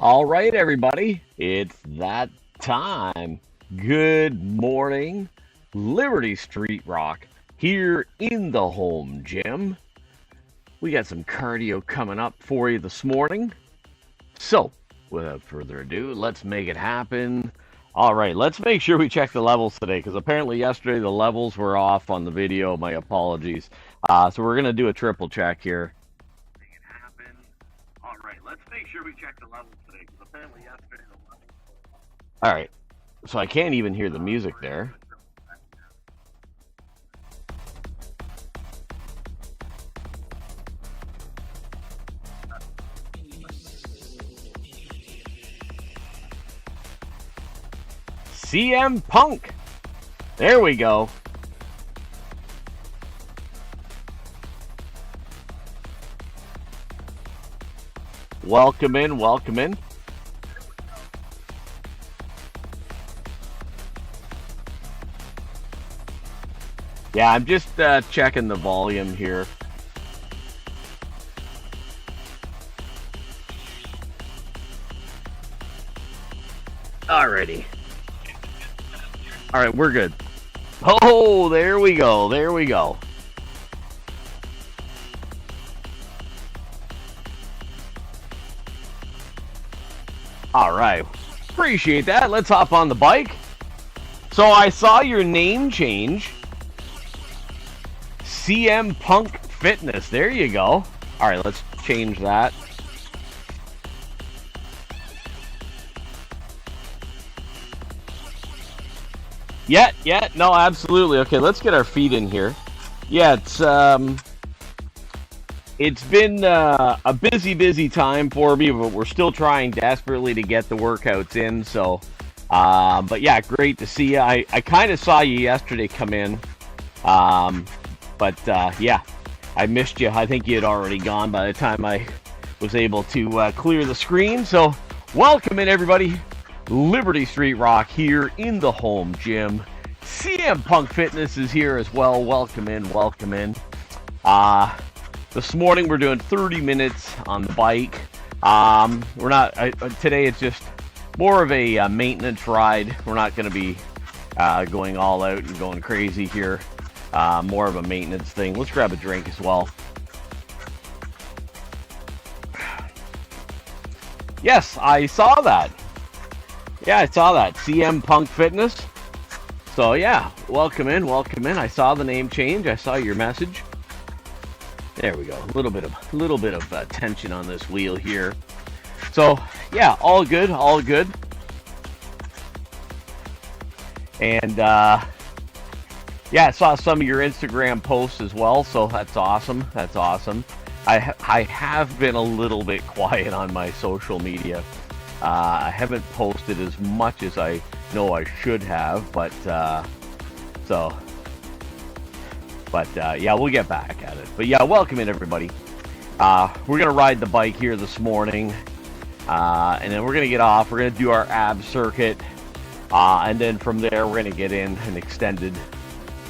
All right, everybody, it's that time. Good morning, Liberty Street Rock here in the home gym. We got some cardio coming up for you this morning. So, without further ado, let's make it happen. All right, let's make sure we check the levels today because apparently yesterday the levels were off on the video. My apologies. So we're going to do a triple check here. Make it happen. All right, let's make sure we check the levels today because apparently yesterday the levels were off. All right, so I can't even hear the music there. CM Punk. There we go. Welcome in, welcome in. Yeah, I'm just checking the volume here. Alrighty. All right, we're good. Oh, there we go. There we go. All right. Appreciate that. Let's hop on the bike. So I saw your name change. CM Punk Fitness. There you go. All right, let's change that. Yeah, no, absolutely. Okay, let's get our feet in here. Yeah, it's been a busy time for me, but we're still trying desperately to get the workouts in. So, but yeah, great to see you. I kind of saw you yesterday come in, but yeah, I missed you. I think you had already gone by the time I was able to clear the screen. So, welcome in everybody. Liberty Street Rock here in the home gym. CM Punk Fitness is here as well. Welcome in, welcome in. This morning we're doing 30 minutes on the bike. We're not today. It's just more of a maintenance ride. We're not going to be going all out and going crazy here. More of a maintenance thing. Let's grab a drink as well. Yes, I saw that. Yeah, I saw that. CM Punk Fitness. So yeah, welcome in, welcome in. I saw the name change. I saw your message. There we go. A little bit of tension on this wheel here. So yeah, all good, all good. And yeah, I saw some of your Instagram posts as well. So that's awesome. That's awesome. I have been a little bit quiet on my social media. I haven't posted as much as I know I should have, but yeah, we'll get back at it. But yeah, welcome in everybody. We're gonna ride the bike here this morning, and then we're gonna get off. We're gonna do our ab circuit, and then from there we're gonna get in an extended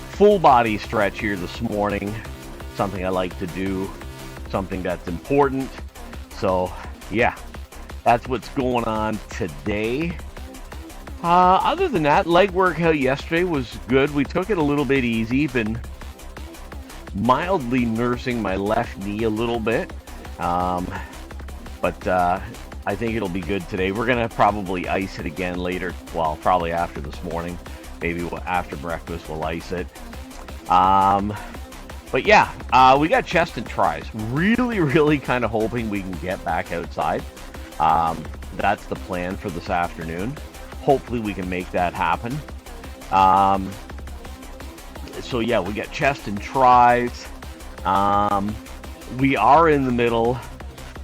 full body stretch here this morning. Something I like to do, something that's important. So yeah. That's what's going on today. Other than that, leg workout yesterday was good. We took it a little bit easy. Been mildly nursing my left knee a little bit. But I think it'll be good today. We're going to probably ice it again later. Well, probably after this morning. Maybe after breakfast we'll ice it. But yeah, we got chest and tries. Really kind of hoping we can get back outside. That's the plan for this afternoon. Hopefully we can make that happen. So yeah, we got chest and tries. We are in the middle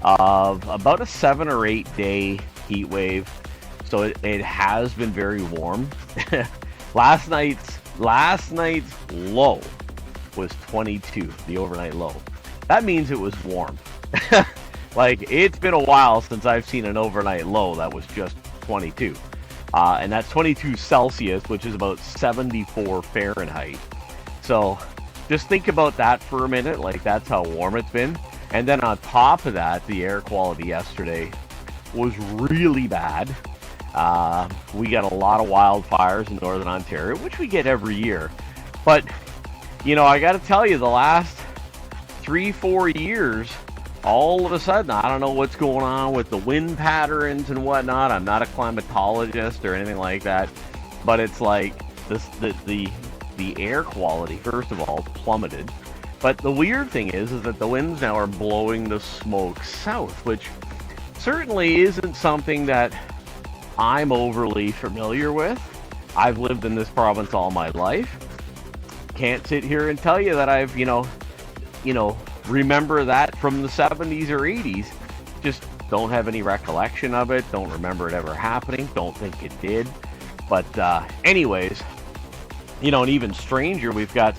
of about a 7 or 8 day heat wave. So it has been very warm. Last night's low was 22, the overnight low. That means it was warm. Like, it's been a while since I've seen an overnight low that was just 22. And that's 22 Celsius, which is about 74 Fahrenheit. So just think about that for a minute. Like, that's how warm it's been. And then on top of that, the air quality yesterday was really bad. We got a lot of wildfires in Northern Ontario, which we get every year. But, I got to tell you, the last 3-4 years, all of a sudden, I don't know what's going on with the wind patterns and whatnot. I'm not a climatologist or anything like that, but it's like the air quality, first of all, plummeted. But the weird thing is that the winds now are blowing the smoke south, which certainly isn't something that I'm overly familiar with. I've lived in this province all my life. Can't sit here and tell you that I've, remember that from the 70s or 80s. Just don't have any recollection of it. Don't remember it ever happening. Don't think it did. But anyways, and even stranger, we've got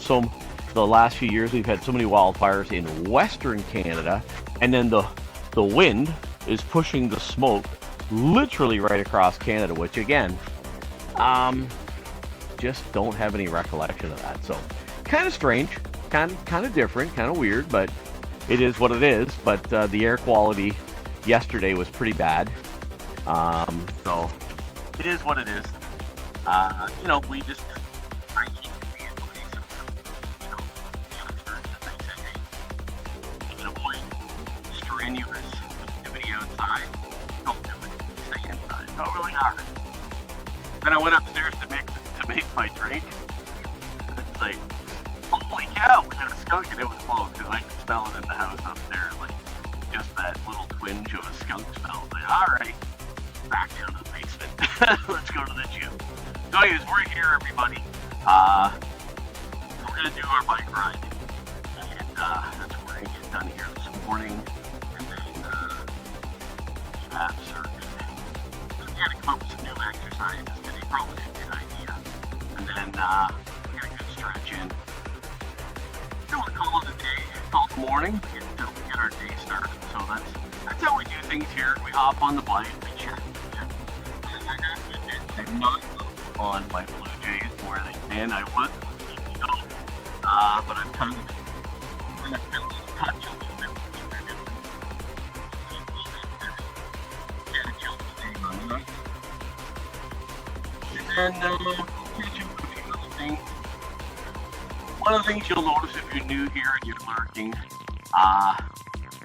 the last few years we've had so many wildfires in Western Canada, and then the wind is pushing the smoke literally right across Canada, which again, just don't have any recollection of that. So kind of strange, kind of different, kind of weird, but it is what it is. But the air quality yesterday was pretty bad. So it is what it is. We just I keep being place of, youngsters that they say, hey, you can avoid strenuous activity outside. Don't do it. Stay inside. Not really hard. Then I went upstairs to make my drink. It's like, holy cow, we had a skunk and it was closed because I could smell it in the house upstairs. Like, just that little twinge of a skunk smell. Like, alright, back down to the basement. Let's go to the gym. So anyways, we're here, everybody. We're going to do our bike ride. And that's what we're going to get done here this morning. And then that circuit. We got to come up with some new exercises today. Probably a good idea. And then we got a good stretch in. Then we'll call it a day. Call it the morning. We get our day started. So that's how we do things here. We hop on the bike. We check. I'm not on my Blue Jays where they've been. I was, but I'm kind of touch a little bit with what they're doing. And then catch up with a few other things. One of the things you'll notice if you're new here and you're lurking, a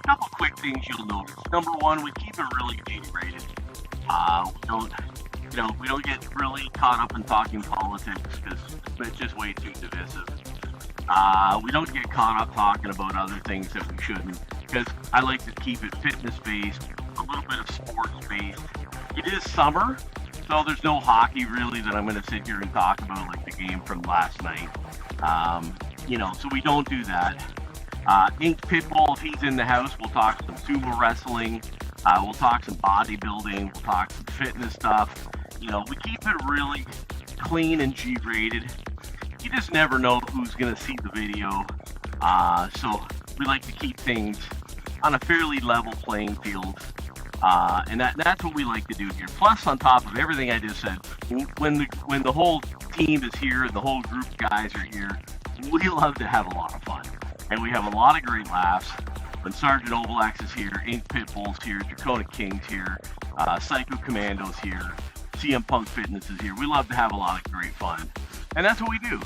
couple quick things you'll notice. Number one, we keep it really G-rated. We don't get really caught up in talking politics because it's just way too divisive. We don't get caught up talking about other things that we shouldn't, because I like to keep it fitness-based, a little bit of sports-based. It is summer, so there's no hockey really that I'm going to sit here and talk about, like the game from last night. So we don't do that. Ink Pitbull, if he's in the house, we'll talk some sumo wrestling. We'll talk some bodybuilding. We'll talk some fitness stuff. We keep it really clean and G-rated. You just never know who's going to see the video. So we like to keep things on a fairly level playing field. And that's what we like to do here. Plus, on top of everything I just said, when the whole team is here and the whole group of guys are here, we love to have a lot of fun. And we have a lot of great laughs. When Sergeant Obelix is here, Ink Pitbull's here, Draconic King's here, Psycho Commando's here, CM Punk Fitness is here. We love to have a lot of great fun. And that's what we do.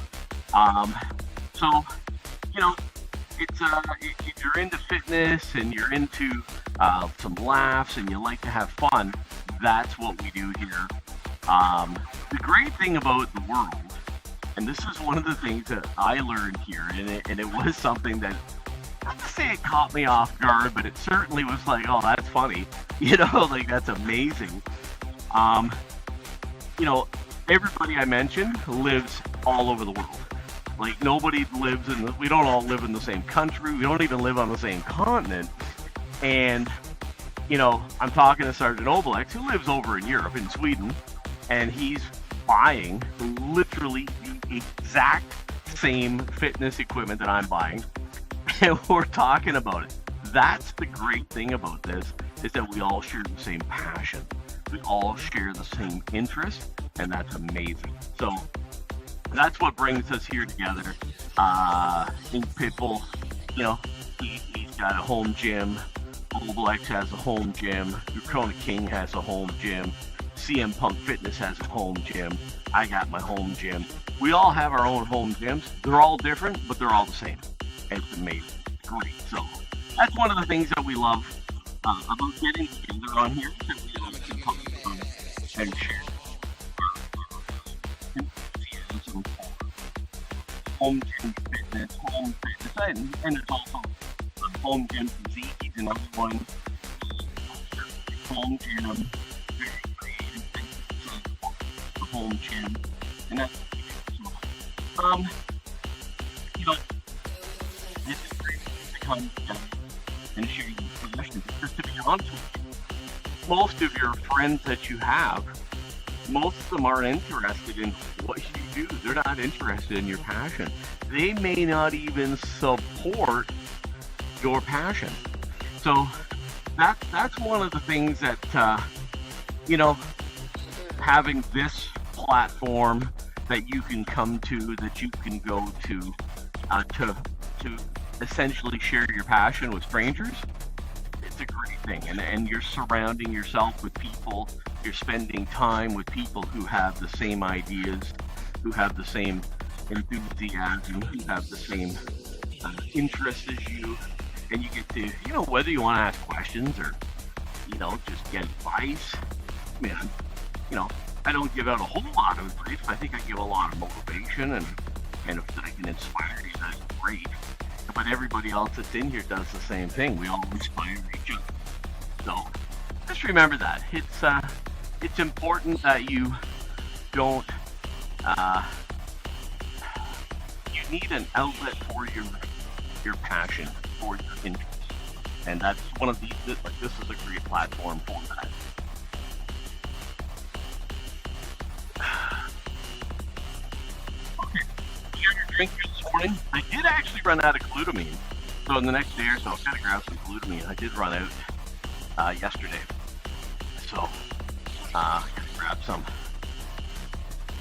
It's if you're into fitness and you're into some laughs and you like to have fun, that's what we do here. The great thing about the world, and this is one of the things that I learned here, and it was something that, not to say it caught me off guard, but it certainly was like, oh, that's funny. That's amazing. Everybody I mentioned lives all over the world. Like, nobody lives we don't all live in the same country. We don't even live on the same continent. And, I'm talking to Sergeant Obelix, who lives over in Europe, in Sweden, and he's buying literally the exact same fitness equipment that I'm buying. And we're talking about it. That's the great thing about this, is that we all share the same passion. We all share the same interest, and that's amazing. So that's what brings us here together. Ink Pitbull, he's got a home gym Global X has a home gym. Corona King has a home gym. CM Punk Fitness has a home gym. I got my home gym. We all have our own home gyms. They're all different, but they're all the same. It's amazing. Great. So that's one of the things that we love about getting together on here. That we all can talk about and share enthusiasm for home gym fitness, and it's also home gym physique is another one. Home gym, very creative things the home gym, and that's you know, this is great to come together and share your passion. Because to be honest with you, most of your friends that you have, most of them aren't interested in what you do. They're not interested in your passion. They may not even support your passion. So that's one of the things that having this platform that you can come to, that you can go to essentially share your passion with strangers. It's a great thing, and you're surrounding yourself with people. You're spending time with people who have the same ideas, who have the same enthusiasm, who have the same interests as you. And you get to, whether you want to ask questions or, just get advice. Man, I don't give out a whole lot of advice, but I think I give a lot of motivation, and if I can inspire you, that's great. But everybody else that's in here does the same thing. We all inspire each other. So just remember that. It's important that you don't, you need an outlet for your passion, for your interest. And that's one of these, this is a great platform for that. Okay, you got your drink here this morning? I did actually run out of glutamine. So in the next day or so, I've got to grab some glutamine. I did run out yesterday. So, I gotta grab some.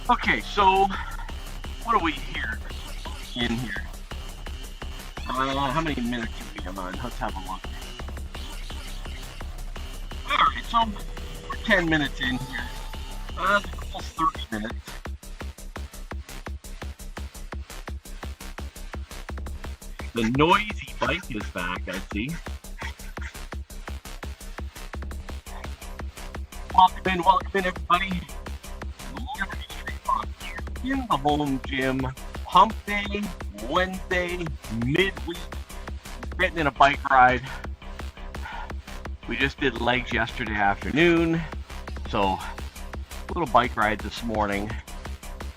Okay, so what are we here in here? How many minutes are we on? Let's have a look. Alright, so we're 10 minutes in here. Almost 30 minutes. The noisy bike is back, I see. Welcome in, everybody. Liberty Street Park here in the home gym. Hump day, Wednesday, midweek. Getting in a bike ride. We just did legs yesterday afternoon, so a little bike ride this morning.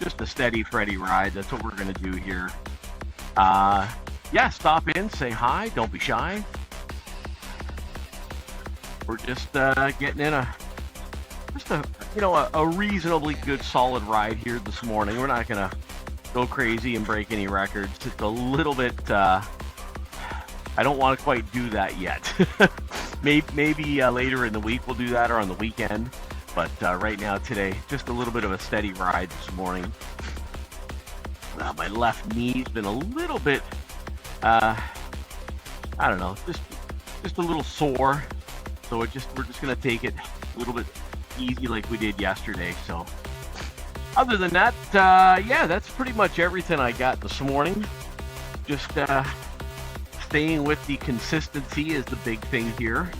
Just a steady Freddy ride. That's what we're gonna do here. Yeah, stop in, say hi, don't be shy. We're just getting in a reasonably good solid ride here this morning. We're not gonna go crazy and break any records. It's a little bit I don't want to quite do that yet. maybe later in the week we'll do that, or on the weekend, but right now, today, just a little bit of a steady ride this morning. My left knee's been a little bit I don't know, just a little sore, so we're just gonna take it a little bit easy like we did yesterday. So other than that, yeah, that's pretty much everything I got this morning. Just staying with the consistency is the big thing here.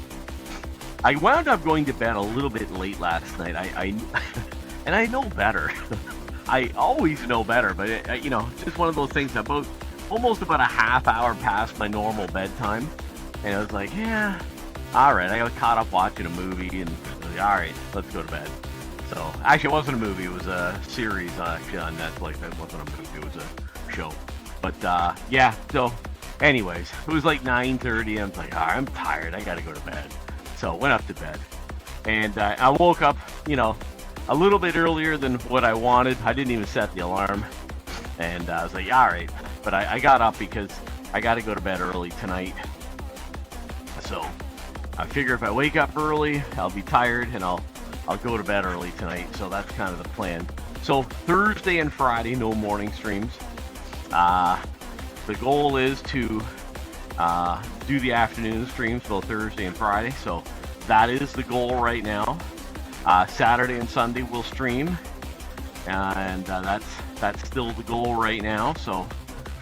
I wound up going to bed a little bit late last night. And I know better. I always know better, but it's just one of those things. Almost about a half hour past my normal bedtime, and I was like, yeah, all right. I got caught up watching a movie, and I was like, all right, let's go to bed. So actually, it wasn't a movie; it was a series actually on Netflix. It wasn't a movie; it was a show. But yeah. So, anyways, it was like 9:30. I'm like, all right, I'm tired. I gotta go to bed. So went up to bed, and I woke up, a little bit earlier than what I wanted. I didn't even set the alarm, and I was like, all right. But I got up because I got to go to bed early tonight. So I figure if I wake up early, I'll be tired, and I'll go to bed early tonight. So that's kind of the plan. So Thursday and Friday, no morning streams. The goal is to do the afternoon streams both Thursday and Friday. So that is the goal right now. Saturday and Sunday we'll stream, and that's still the goal right now. So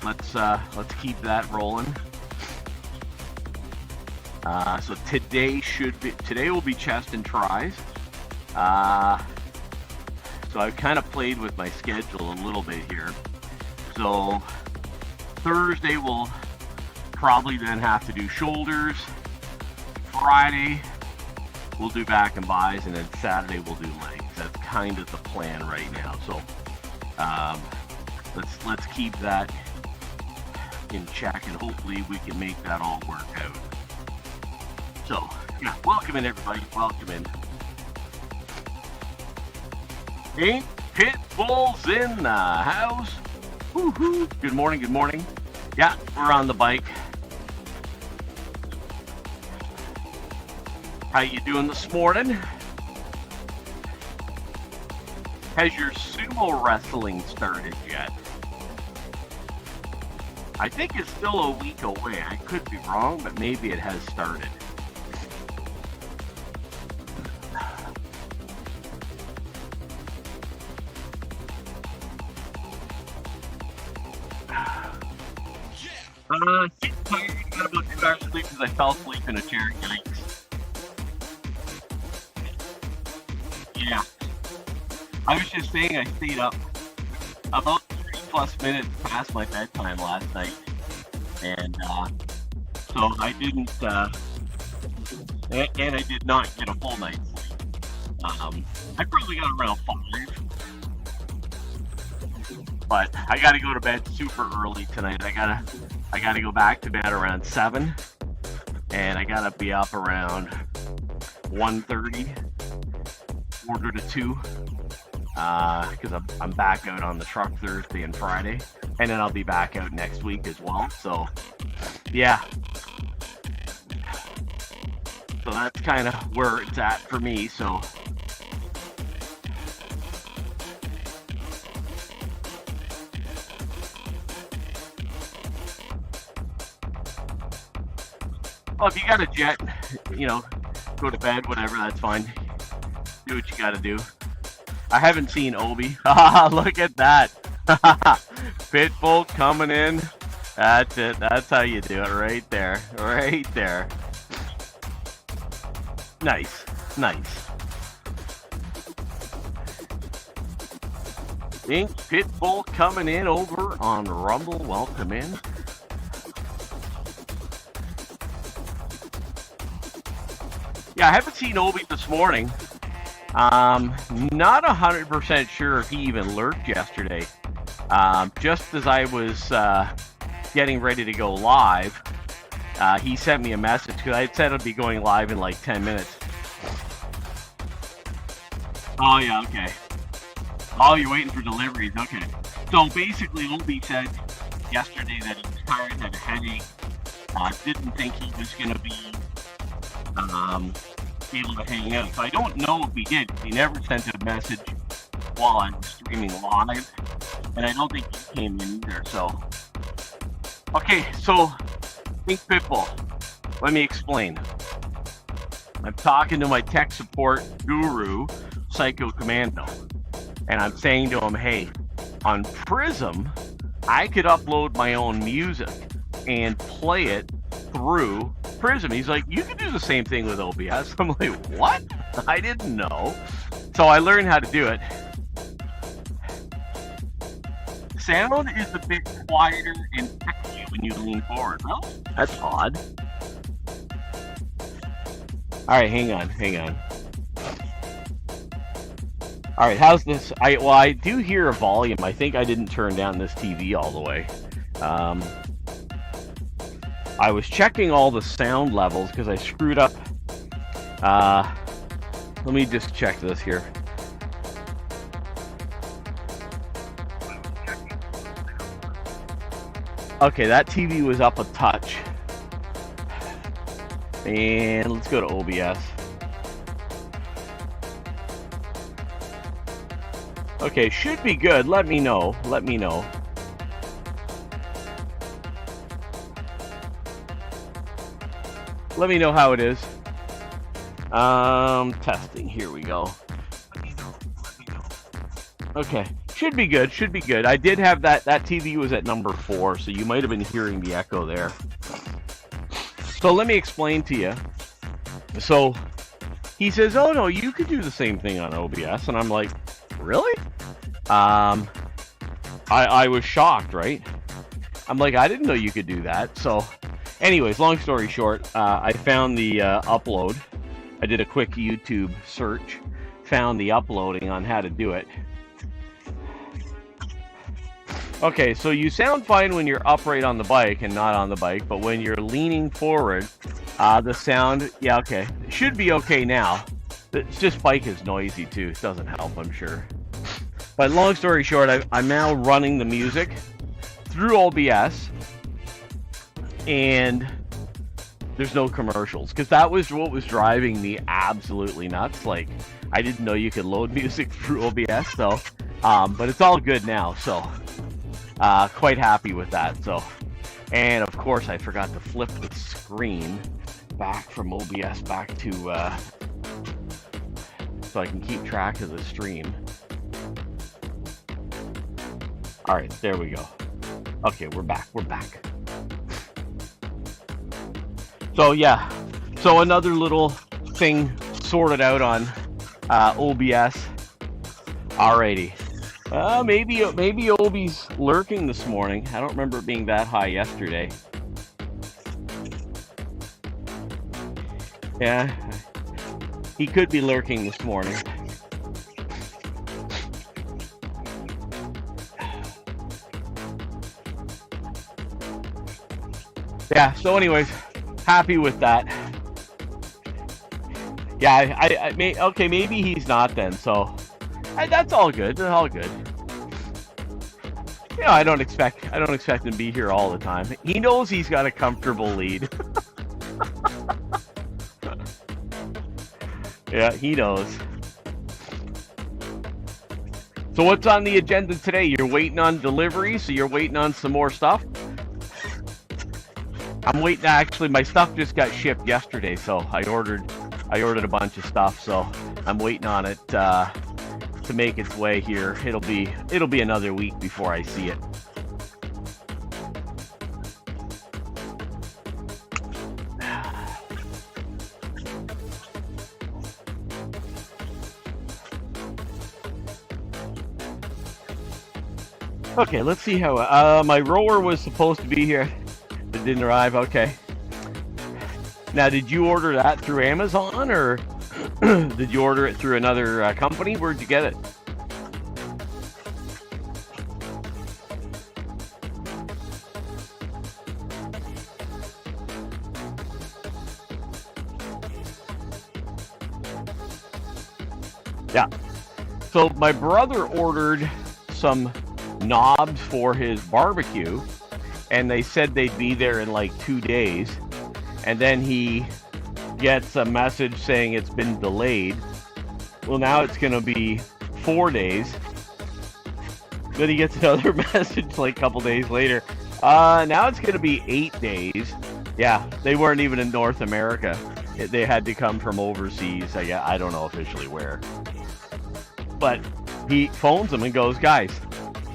let's keep that rolling. So today will be chest and tris. So I've kind of played with my schedule a little bit here. So Thursday we'll probably then have to do shoulders. Friday we'll do back and buys, and then Saturday we'll do legs. That's kind of the plan right now. So let's keep that in check, and hopefully we can make that all work out. So yeah, welcome in everybody. Welcome in. Ain't Pitbull's in the house. Woo-hoo. Good morning, good morning. Yeah, we're on the bike. How you doing this morning? Has your sumo wrestling started yet? I think it's still a week away. I could be wrong, but maybe it has started. Getting tired, got about 2 hours of sleep because I fell asleep in a chair. Yikes. Yeah. I was just saying I stayed up about 3+ minutes past my bedtime last night. And so I didn't, and I did not get a full night's sleep. I probably got around 5. But I gotta go to bed super early tonight. I gotta go back to bed around 7, and I gotta be up around 1:30, 1:45, because I'm back out on the truck Thursday and Friday, and then I'll be back out next week as well. So yeah, so that's kind of where it's at for me. So well, if you got a jet, go to bed, whatever, that's fine. Do what you gotta do. I haven't seen Obi. Look at that. Pitbull coming in. That's it. That's how you do it right there. Right there. Nice. Nice. Ink Pitbull coming in over on Rumble. Welcome in. Yeah, I haven't seen Obi this morning. Not 100% sure if he even lurked yesterday. Just as I was getting ready to go live, he sent me a message because I said I'd be going live in like 10 minutes. Oh yeah, okay. Oh, you're waiting for deliveries, okay. So basically, Obi said yesterday that he was tired, had a headache, didn't think he was going to be able to hang out. So I don't know if he did. He never sent a message while I was streaming live, and I don't think he came in either. So, okay, so Pink Pitbull, let me explain. I'm talking to my tech support guru, Psycho Commando, and I'm saying to him, hey, on Prism, I could upload my own music and play it through Prism. He's like, you can do the same thing with OBS. I'm like, what? I didn't know. So I learned how to do it. Sound is a bit quieter and echoey when you lean forward. Well, that's odd. All right, hang on. All right, how's this? I do hear a volume. I think I didn't turn down this TV all the way. I was checking all the sound levels because I screwed up. Let me just check this here. Okay, that TV was up a touch. And let's go to OBS. Okay, should be good. Let me know. Let me know how it is. Testing. Here we go. Okay, should be good. Should be good. I did have that TV was at number 4, so you might have been hearing the echo there. So let me explain to you. So he says, "Oh no, you could do the same thing on OBS," and I'm like, "Really?" I was shocked, right? I'm like, I didn't know you could do that. So, anyways, long story short, I found the upload. I did a quick YouTube search, found the uploading on how to do it. Okay, so you sound fine when you're upright on the bike and not on the bike, but when you're leaning forward, the sound, yeah, okay. It should be okay now. It's just bike is noisy too. It doesn't help, I'm sure. But long story short, I'm now running the music through OBS, and there's no commercials, because that was what was driving me absolutely nuts. Like, I didn't know you could load music through OBS, so, but it's all good now, so, quite happy with that, so. And of course, I forgot to flip the screen back from OBS back to, so I can keep track of the stream. All right, there we go. Okay, we're back. So yeah, so another little thing sorted out on OBS. Alrighty. Maybe Obi's lurking this morning. I don't remember it being that high yesterday. Yeah, he could be lurking this morning. Yeah, so anyways, happy with that. Yeah, okay, maybe he's not then, so that's all good. That's all good. You know, I don't expect him to be here all the time. He knows he's got a comfortable lead. Yeah, he knows. So what's on the agenda today? You're waiting on delivery, so you're waiting on some more stuff? I'm waiting. Actually, my stuff just got shipped yesterday, so I ordered a bunch of stuff. So I'm waiting on it to make its way here. It'll be another week before I see it. Okay, let's see how my rower was supposed to be here. It didn't arrive. Okay. Now, did you order that through Amazon, or did you order it through another company? Where'd you get it? Yeah. So my brother ordered some knobs for his barbecue, and they said they'd be there in like 2 days, and then he gets a message saying it's been delayed. Well, now it's gonna be 4 days. Then he gets another message like a couple days later. Now it's gonna be 8 days. Yeah, they weren't even in North America. They had to come from overseas. I don't know officially where. But he phones them and goes, "Guys,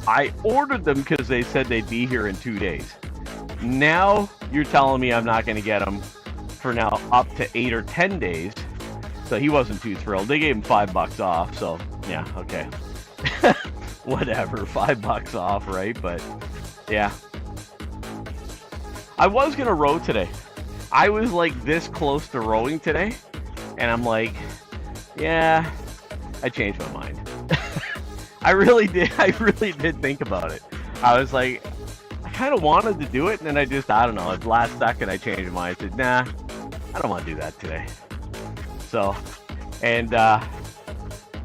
I ordered them because they said they'd be here in 2 days. Now you're telling me I'm not going to get them for now up to 8 or 10 days. So he wasn't too thrilled. They gave him $5 off. So yeah, okay. Whatever, $5 off, right? But yeah. I was going to row today. I was like this close to rowing today. And I'm like, yeah, I changed my mind. I really did think about it. I was like, I kind of wanted to do it, and then I don't know, at the last second I changed my mind. I said, nah, I don't want to do that today. So, and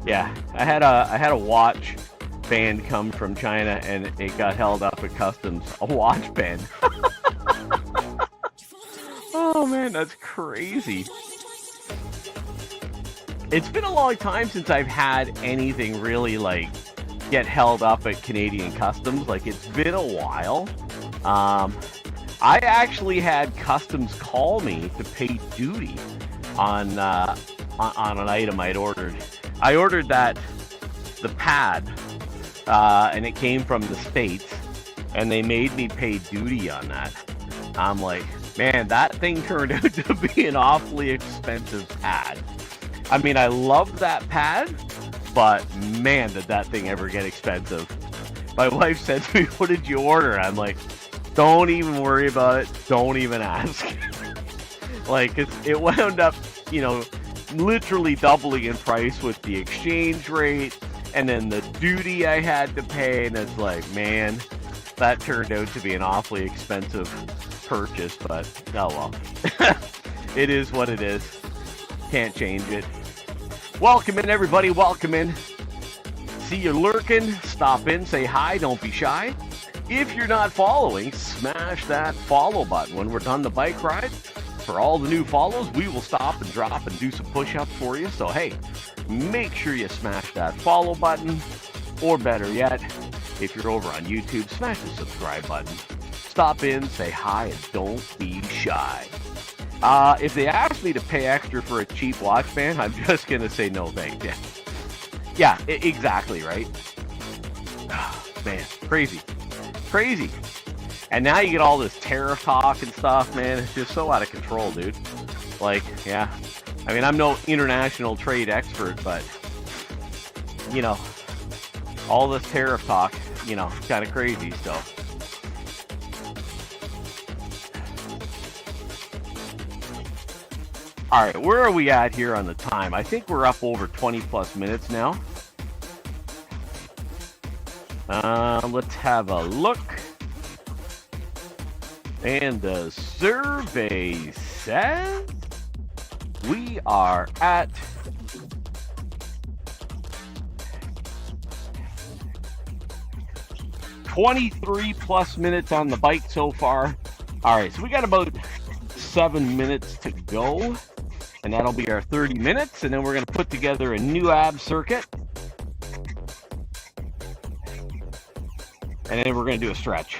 yeah, I had a watch band come from China, and it got held up at customs. A watch band. Oh man, that's crazy. It's been a long time since I've had anything really like get held up at Canadian customs. Like, it's been a while. I actually had customs call me to pay duty on an item I'd ordered. I ordered the pad, and it came from the States, and they made me pay duty on that. I'm like, man, that thing turned out to be an awfully expensive pad. I mean, I love that pad, but man, did that thing ever get expensive. My wife said to me, what did you order? I'm like, don't even worry about it. Don't even ask. Like, it wound up, literally doubling in price with the exchange rate and then the duty I had to pay. And it's like, man, that turned out to be an awfully expensive purchase, but oh well. It is what it is. Can't change it. Welcome in, everybody. Welcome in. See you lurking. Stop in. Say hi. Don't be shy. If you're not following, smash that follow button. When we're done the bike ride, for all the new follows, we will stop and drop and do some push-ups for you. So, hey, make sure you smash that follow button. Or better yet, if you're over on YouTube, smash the subscribe button. Stop in, say hi, and don't be shy. If they ask me to pay extra for a cheap watch band, I'm just going to say no thank you. Yeah, exactly, right? Oh, man, crazy. Crazy. And now you get all this tariff talk and stuff, man. It's just so out of control, dude. Like, yeah. I mean, I'm no international trade expert, but, all this tariff talk, kind of crazy, so. All right, where are we at here on the time? I think we're up over 20 plus minutes now. Let's have a look. And the survey says we are at 23 plus minutes on the bike so far. All right, so we got about 7 minutes to go, and that'll be our 30 minutes, and then we're going to put together a new ab circuit. And then we're going to do a stretch.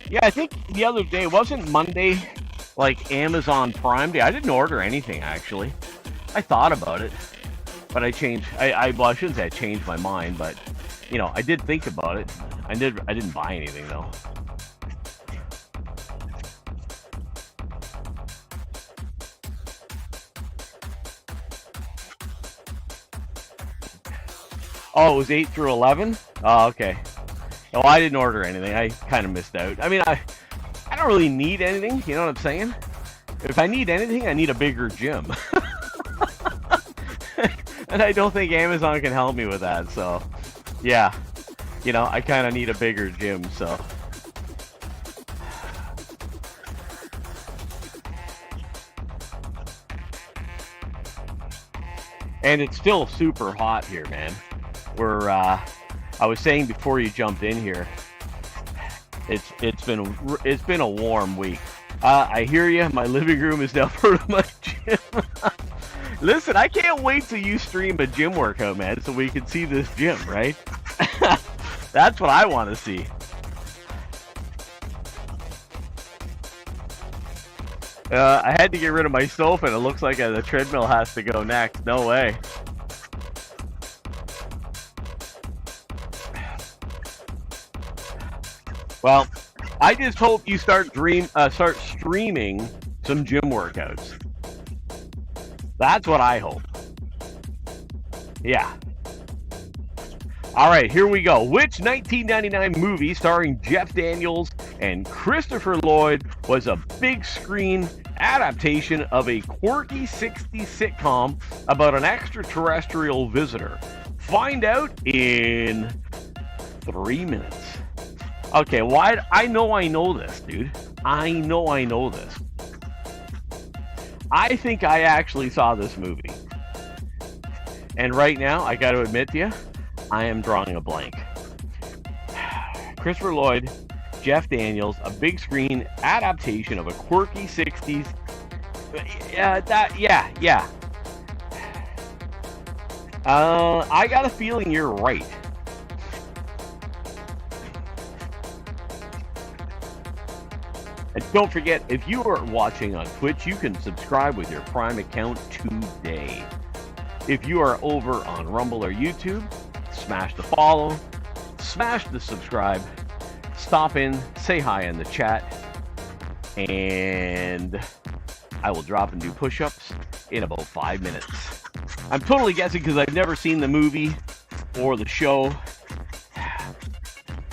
Yeah, I think the other day, wasn't Monday like Amazon Prime Day? I didn't order anything, actually. I thought about it, but I changed. Well, I shouldn't say I changed my mind, but, I did think about it. I didn't buy anything, though. Oh, it was 8 through 11? Oh, okay. No, I didn't order anything. I kind of missed out. I mean, I don't really need anything. You know what I'm saying? If I need anything, I need a bigger gym. And I don't think Amazon can help me with that. So, yeah. I kind of need a bigger gym, so. And it's still super hot here, man. I was saying before you jumped in here, it's been a warm week. I hear you. My living room is now part of my gym. Listen, I can't wait till you stream a gym workout, man, so we can see this gym, right? That's what I want to see. I had to get rid of my sofa, and it looks like the treadmill has to go next. No way. Well, I just hope you start streaming some gym workouts. That's what I hope. Yeah. All right, here we go. Which 1999 movie starring Jeff Daniels and Christopher Lloyd was a big screen adaptation of a quirky 60s sitcom about an extraterrestrial visitor? Find out in 3 minutes. Okay, why? I know this, dude. I know this. I think I actually saw this movie. And right now, I got to admit to you, I am drawing a blank. Christopher Lloyd, Jeff Daniels, a big screen adaptation of a quirky 60s. Yeah. I got a feeling you're right. And don't forget, if you are watching on Twitch, you can subscribe with your Prime account today. If you are over on Rumble or YouTube, smash the follow, smash the subscribe, stop in, say hi in the chat, and I will drop and do push-ups in about 5 minutes. I'm totally guessing because I've never seen the movie or the show.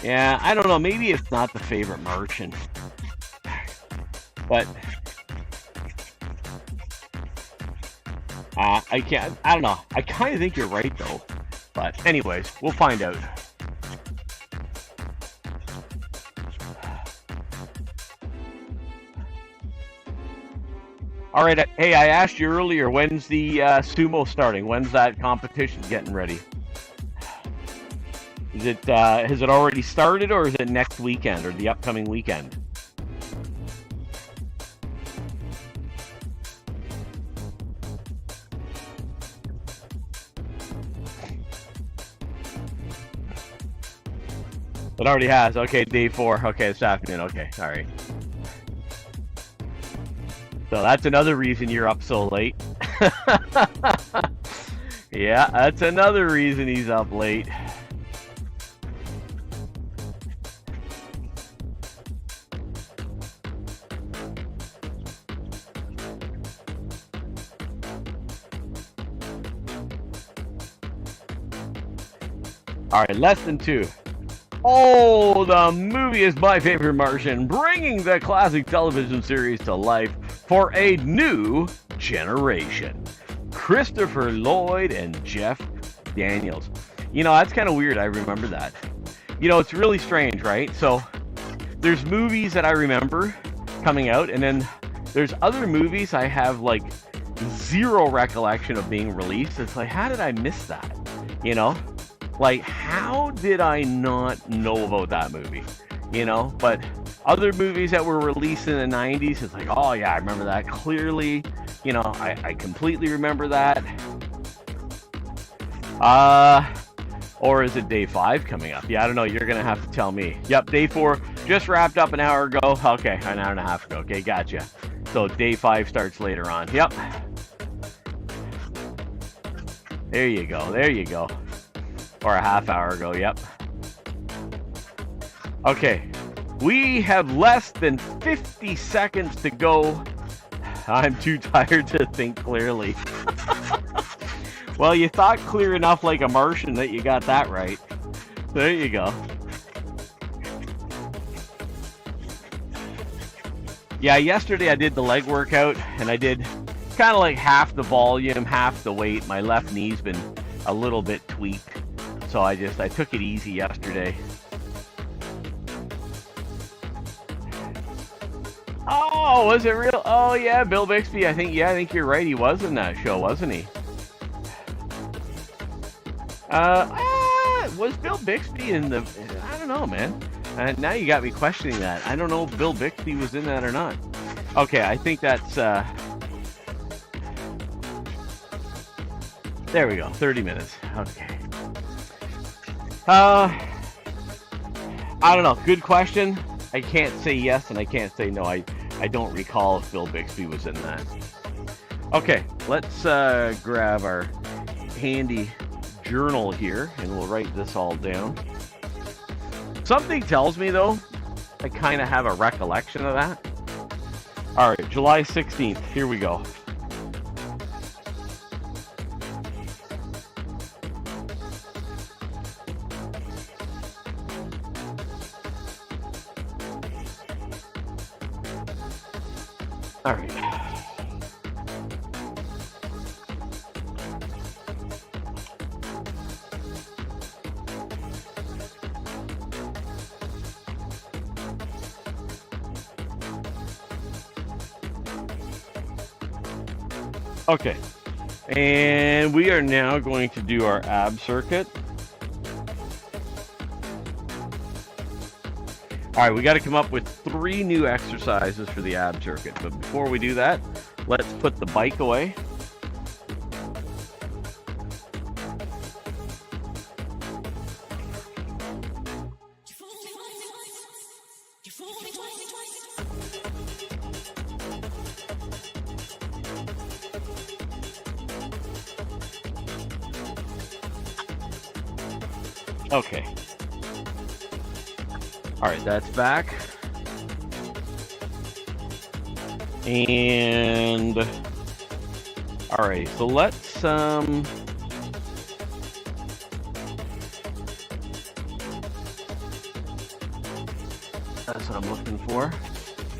Yeah, I don't know. Maybe it's not the favorite Martian. But I don't know. I kind of think you're right, though. But anyways, we'll find out. All right. Hey, I asked you earlier, when's the sumo starting? When's that competition getting ready? Is it has it already started, or is it next weekend or the upcoming weekend? It already has. Okay, day 4. Okay, this afternoon. Okay, all right. So that's another reason you're up so late. Yeah, that's another reason he's up late. All right, less than 2. Oh, the movie is My Favorite Martian, bringing the classic television series to life for a new generation. Christopher Lloyd and Jeff Daniels. You know, that's kind of weird. I remember that. You know, it's really strange, right? So there's movies that I remember coming out, and then there's other movies I have like zero recollection of being released. It's like, how did I miss that? You know? Like, how did I not know about that movie? You know, but other movies that were released in the 90s, it's like, oh yeah, I remember that clearly. You know, I completely remember that. Or is it day 5 coming up? Yeah, I don't know. You're going to have to tell me. Yep, day 4 just wrapped up an hour ago. Okay, an hour and a half ago. Okay, gotcha. So day 5 starts later on. Yep. There you go. There you go. Or a half hour ago, yep. Okay, we have less than 50 seconds to go. I'm too tired to think clearly. Well, you thought clear enough like a Martian that you got that right. There you go. Yeah, yesterday I did the leg workout, and I did kind of like half the volume, half the weight. My left knee's been a little bit tweaked. So I took it easy yesterday. Oh, was it real? Oh yeah, Bill Bixby. I think you're right. He was in that show, wasn't he? Was Bill Bixby in the? I don't know, man. Now you got me questioning that. I don't know if Bill Bixby was in that or not. Okay, I think that's. There we go. 30 minutes. Okay. I don't know. Good question. I can't say yes and I can't say no. I don't recall if Bill Bixby was in that. Okay, let's grab our handy journal here and we'll write this all down. Something tells me, though, I kind of have a recollection of that. All right, July 16th. Here we go. All right. Okay. And we are now going to do our ab circuit. All right, we got to come up with 3 new exercises for the ab circuit. But before we do that, let's put the bike away. Okay. All right, that's back. And all right, so let's that's what I'm looking for.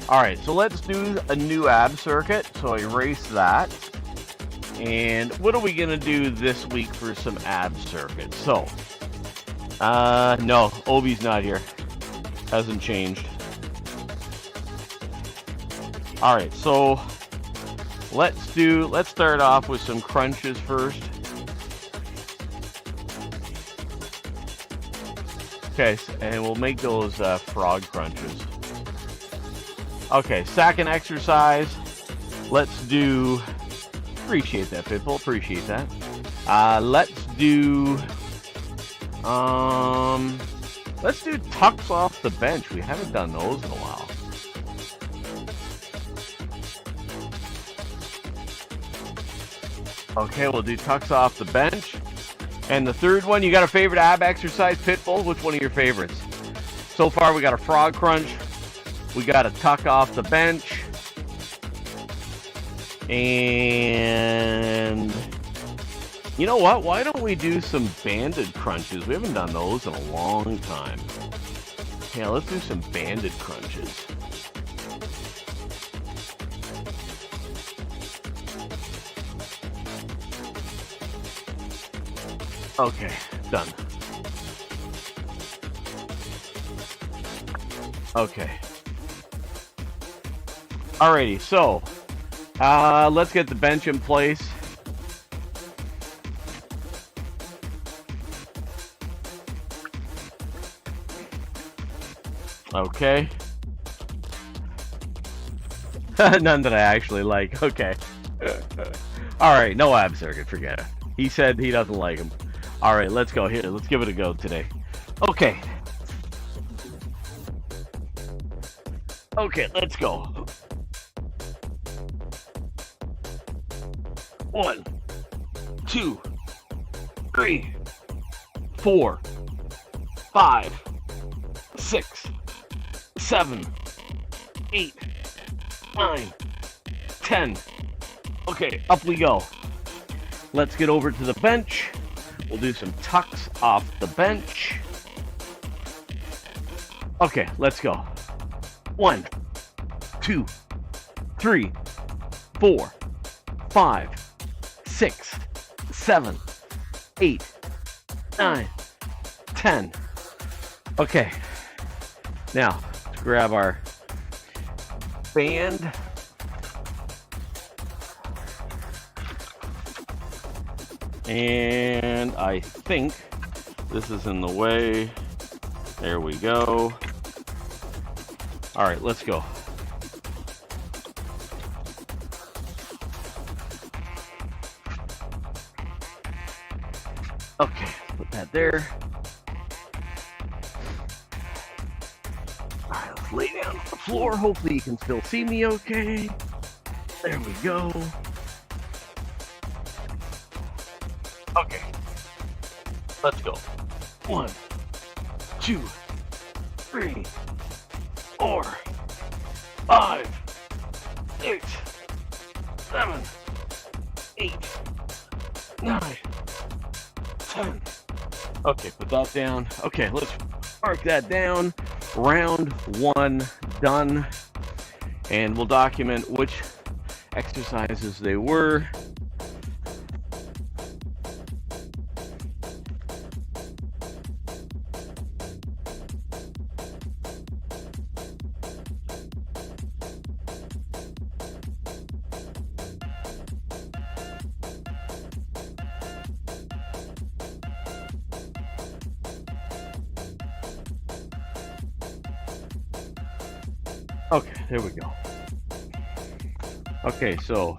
All right, so let's do a new ab circuit. So erase that. And what are we gonna do this week for some ab circuits? So, no, Obi's not here. Hasn't changed. All right, so let's start off with some crunches first. Okay, and we'll make those frog crunches. Okay, second exercise. Let's do. Appreciate that, Pitbull. Appreciate that. Let's do tucks off the bench. We haven't done those in a while. Okay, we'll do tucks off the bench. And the third one, you got a favorite ab exercise, Pitbull? Which one of your favorites? So far, we got a frog crunch. We got a tuck off the bench. And you know what? Why don't we do some banded crunches? We haven't done those in a long time. Yeah, let's do some banded crunches. Okay, done. Okay. Alrighty, so let's get the bench in place. Okay. None that I actually like. Okay. Alright, no ab circuit, forget it. He said he doesn't like them. Alright, let's go here. Let's give it a go today. Okay. Okay, let's go. 1, 2, 3, 4, 5, 6, 7, 8, 9, 10. Okay, up we go. Let's get over to the bench. We'll do some tucks off the bench. Okay, let's go. 1, 2, 3, 4, 5, 6, 7, 8, 9, 10. Okay. Now, let's grab our band. And I think this is in the way. There we go. All right, let's go. Okay, put that there. All right, let's lay down on the floor. Hopefully you can still see me okay. There we go. Okay, let's go. 1, 2, 3, 4, 5, 6, 7, 8, 9, 10. Okay, put that down. Okay, let's mark that down. Round 1 done. And we'll document which exercises they were. Okay, there we go. Okay, so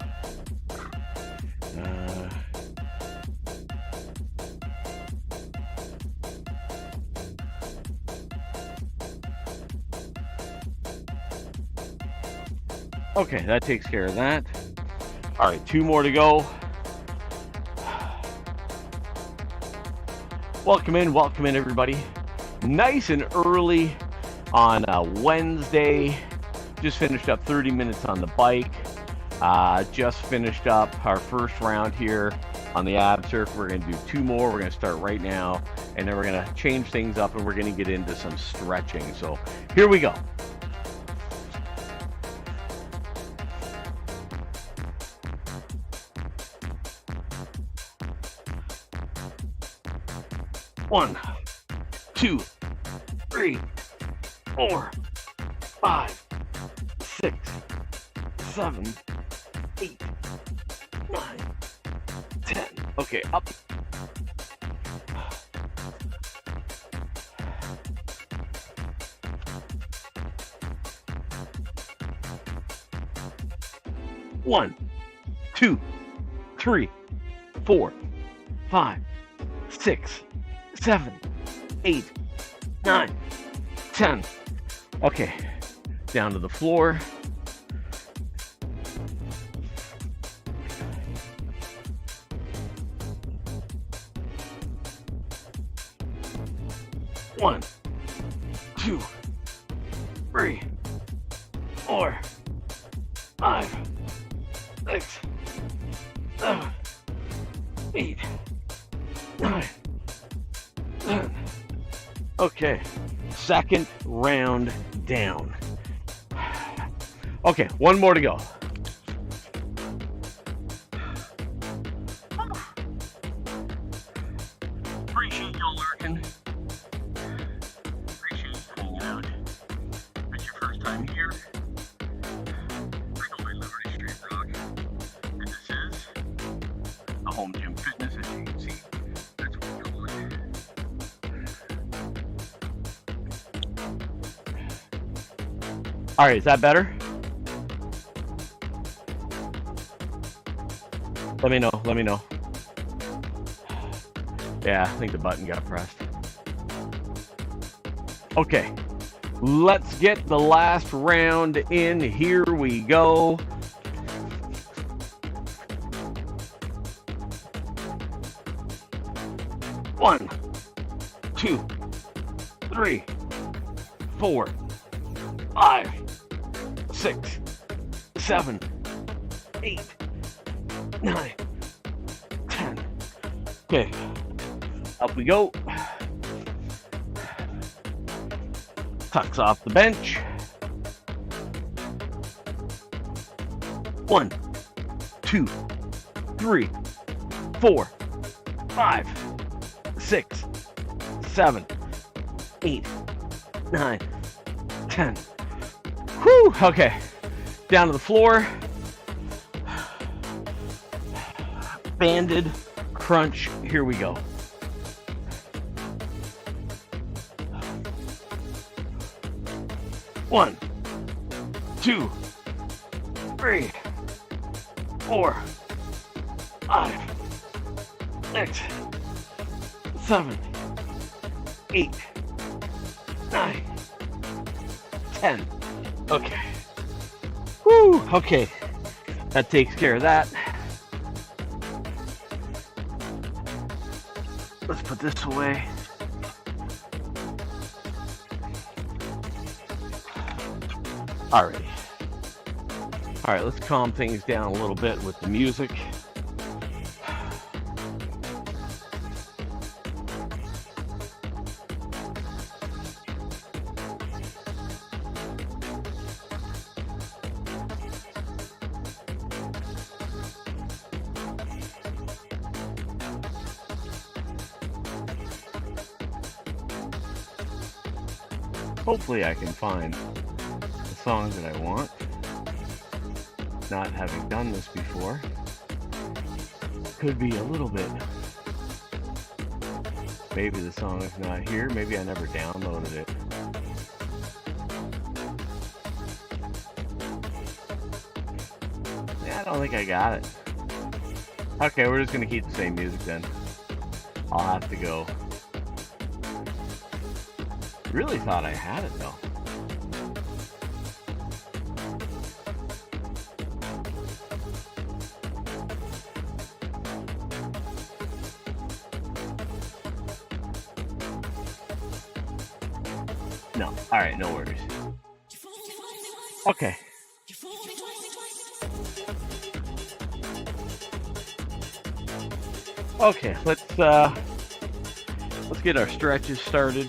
Okay, that takes care of that. All right, 2 more to go. Welcome in, everybody. Nice and early on a Wednesday. Just finished up 30 minutes on the bike. Just finished up our first round here on the ab circ. We're going to do 2 more. We're going to start right now, and then we're going to change things up, and we're going to get into some stretching. So here we go. One, 2, 3, 4, 5, 6, 7, 8, 9, 10. Okay, up. One, 2, 3, 4, 5, 6, 7, 8, 9, 10. Okay, down to the floor. One, 2, 3, 4, 5, 6, 7, 8, 9, 10. Okay, second round down. Okay, 1 more to go. Appreciate y'all lurking. Appreciate you hanging out. If it's your first time here, I go by Liberty Street Rock, and this is the Home Gym Fitness, as you can see. That's what we call it. All right, is that better? Let me know. Yeah, I think the button got pressed. Okay, let's get the last round in. Here we go. One, 2, 3, 4, 5, 6, 7, 8, 9, 10. Okay, up we go. Tucks off the bench. 1, 2, 3, 4, 5, 6, 7, 8, 9, 10. Whew, okay. Down to the floor. Banded crunch. Here we go. One, 2, 3, 4, 5, 6, 7, 8, 9, 10. Okay. Woo. Okay. That takes care of that. Let's put this away. Alrighty. Alright, let's calm things down a little bit with the music. Hopefully I can find the song that I want. Not having done this before, could be a little bit. Maybe the song is not here. Maybe I never downloaded it. Yeah, I don't think I got it. Okay, we're just gonna keep the same music then. I'll have to go. Really thought I had it though. No. All right, no worries. Okay. Okay, let's get our stretches started.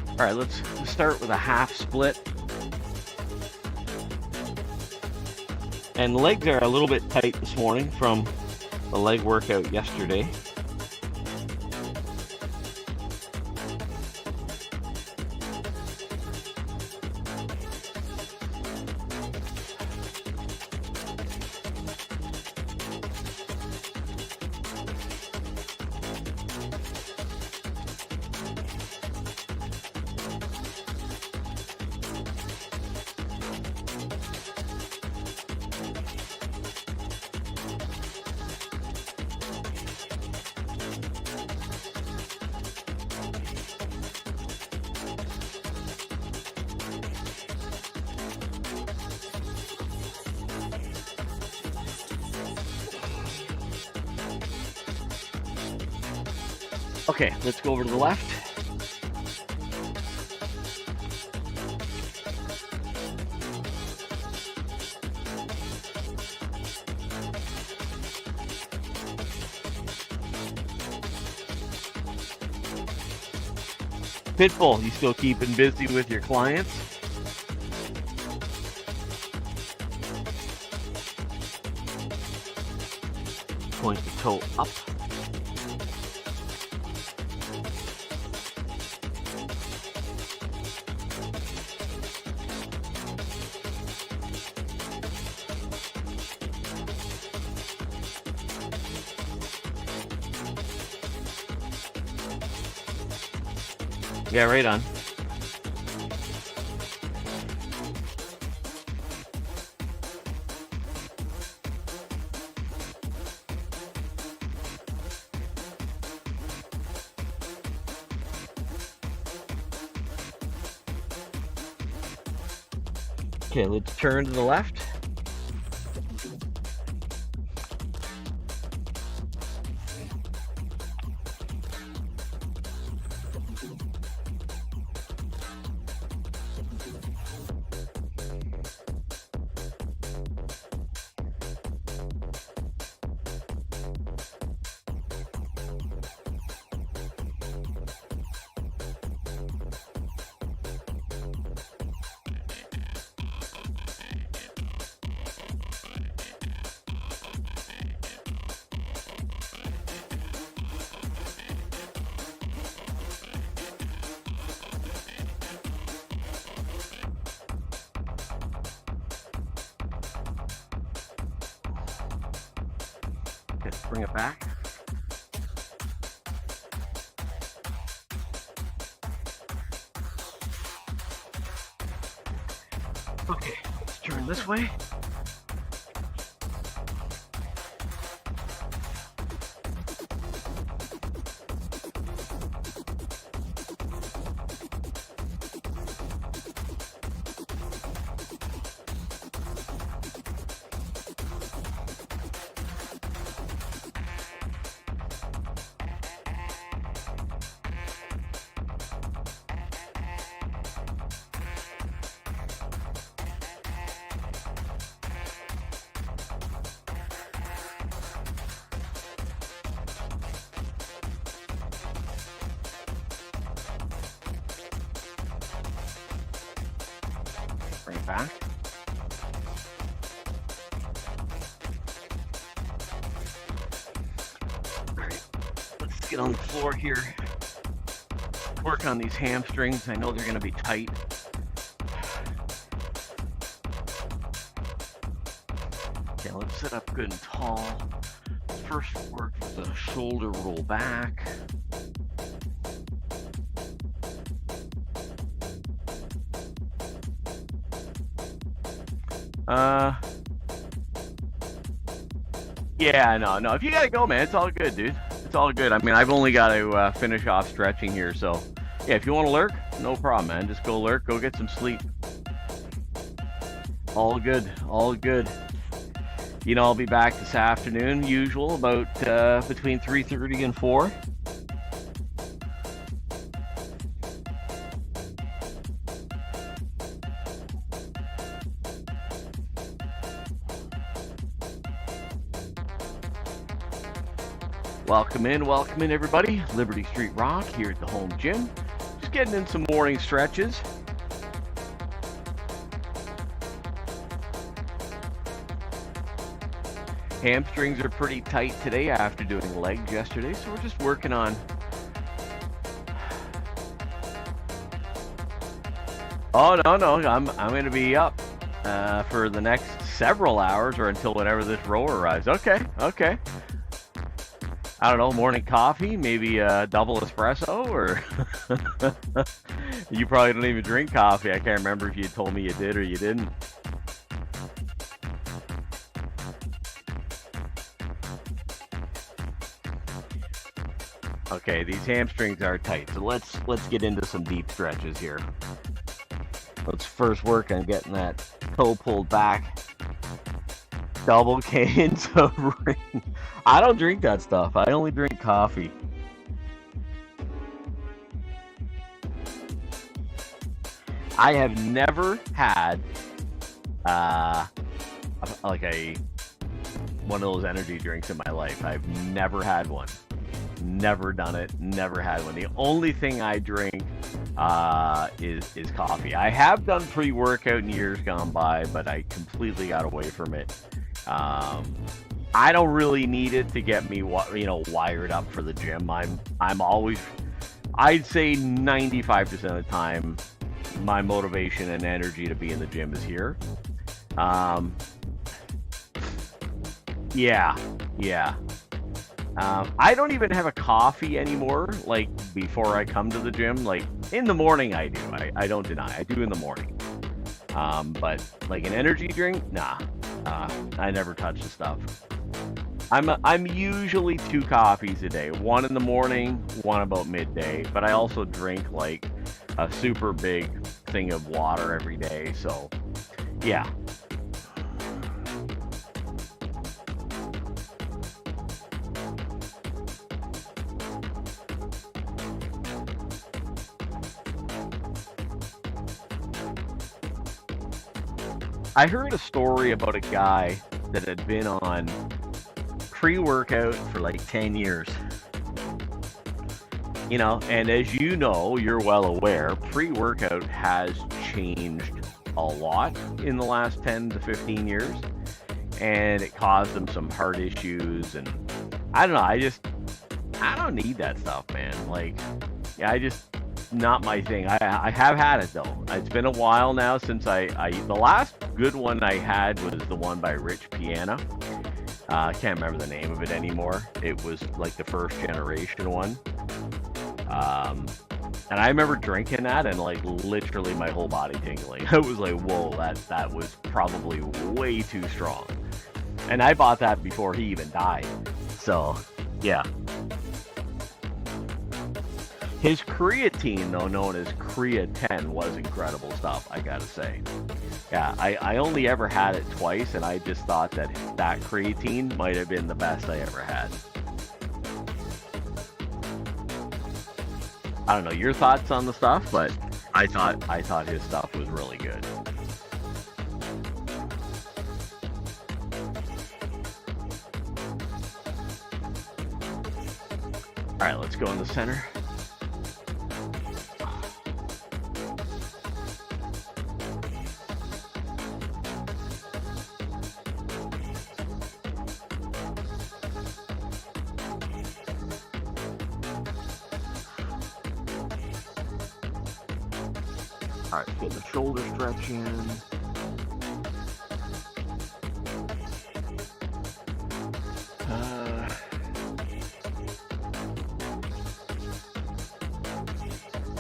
All right, let's start with a half split. And the legs are a little bit tight this morning from the leg workout yesterday. Okay, let's go over to the left. Pitbull, you still keeping busy with your clients? Point the toe up. Yeah, right on. Okay, let's turn to the left. Okay, bring it back. Okay, let's turn this way. Bring it back. All right, let's get on the floor here. Work on these hamstrings. I know they're going to be tight. Okay, let's sit up good and tall. First, work the shoulder roll back. Yeah, no. If you gotta go, man, it's all good, dude. It's all good. I mean, I've only got to finish off stretching here, so yeah. If you want to lurk, no problem, man. Just go lurk. Go get some sleep. All good. All good. You know, I'll be back this afternoon, usual, about between 3:30 and 4. Welcome in, everybody. Liberty Street Rock here at the home gym. Just getting in some morning stretches. Hamstrings are pretty tight today after doing legs yesterday, so we're just working on. Oh no, I'm going to be up for the next several hours or until whenever this rower arrives. Okay. I don't know, morning coffee, maybe a double espresso, or you probably don't even drink coffee. I can't remember if you told me you did or you didn't. Okay, these hamstrings are tight, so let's get into some deep stretches here. Let's first work on getting that toe pulled back. Double cans of rain. I don't drink that stuff. I only drink coffee. I have never had one of those energy drinks in my life. I've never had one. Never done it. Never had one. The only thing I drink is coffee. I have done pre-workout in years gone by, but I completely got away from it. I don't really need it to get me, wired up for the gym. I'm always, I'd say 95% of the time, my motivation and energy to be in the gym is here. Yeah. I don't even have a coffee anymore, like, before I come to the gym. Like, in the morning I do. I don't deny. I do in the morning. But, like, an energy drink? Nah. I never touch the stuff. I'm usually 2 coffees a day. One in the morning, one about midday. But I also drink, like, a super big thing of water every day. So, yeah. I heard a story about a guy that had been on pre-workout for like 10 years. And as you know, you're well aware, pre-workout has changed a lot in the last 10 to 15 years. And it caused him some heart issues. And I don't know, I don't need that stuff, man. Like, yeah, not my thing. I have had it though. It's been a while now since the last good one I had was the one by Rich Piana. I can't remember the name of it anymore. It was like the first generation one. And I remember drinking that and like literally my whole body tingling. I was like, whoa, that was probably way too strong. And I bought that before he even died. So, yeah. His creatine, though, known as creatine, was incredible stuff, I gotta say. Yeah, I only ever had it twice, and I just thought that creatine might have been the best I ever had. I don't know your thoughts on the stuff, but I thought his stuff was really good. All right, let's go in the center. All right, get the shoulder stretch in.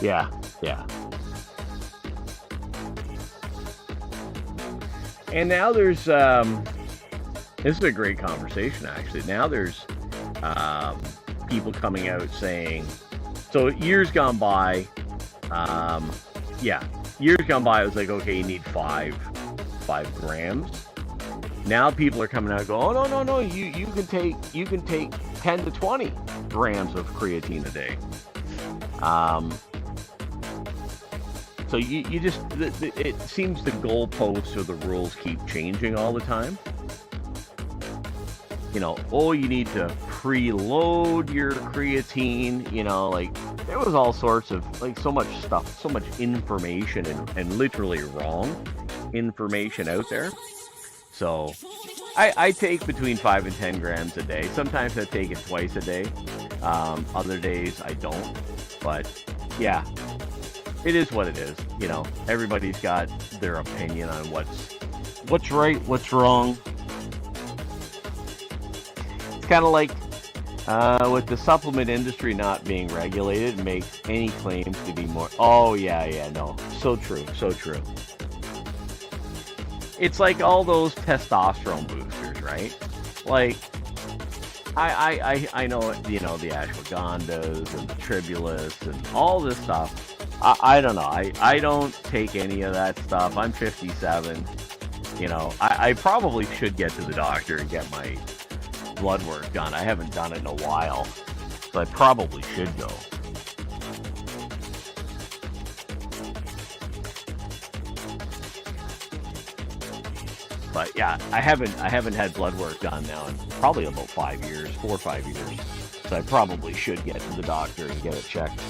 Yeah. And now there's, this is a great conversation, actually. Now there's people coming out saying, so years gone by, it was like, okay, you need 5 grams. Now people are coming out and go, oh no, you can take 10 to 20 grams of creatine a day. So you just, it seems the goalposts or the rules keep changing all the time. You need to preload your creatine, like there was all sorts of like so much stuff, so much information and literally wrong information out there. So I take between 5 and 10 grams a day. Sometimes I take it twice a day. Other days I don't. But yeah, it is what it is. Everybody's got their opinion on what's right, what's wrong. It's kind of like with the supplement industry not being regulated, makes any claims to be more. Oh yeah, no, so true, so true. It's like all those testosterone boosters, right? Like, I know, the ashwagandhas and the tribulus and all this stuff. I don't know. I don't take any of that stuff. I'm 57. I probably should get to the doctor and get my blood work done. I haven't done it in a while, so I probably should go. But yeah, I haven't had blood work done now in probably about 5 years, 4 or 5 years. So I probably should get to the doctor and get it checked.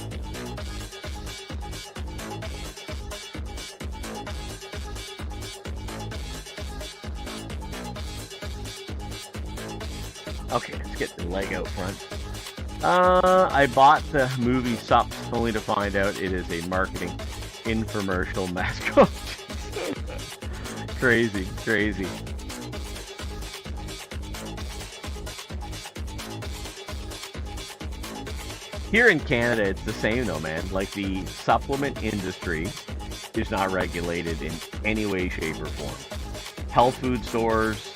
Okay, let's get the leg out front. I bought the movie Sups only to find out it is a marketing infomercial mascot. Crazy. Here in Canada, it's the same though, man. Like, the supplement industry is not regulated in any way, shape, or form. Health food stores,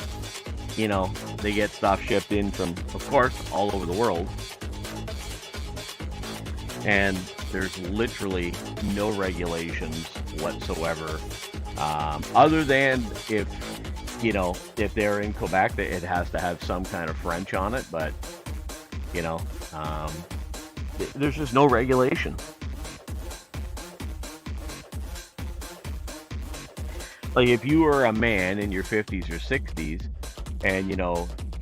they get stuff shipped in from, of course, all over the world. And there's literally no regulations whatsoever. Other than if they're in Quebec, it has to have some kind of French on it, but, there's just no regulation. Like, if you are a man in your 50s or 60s, and,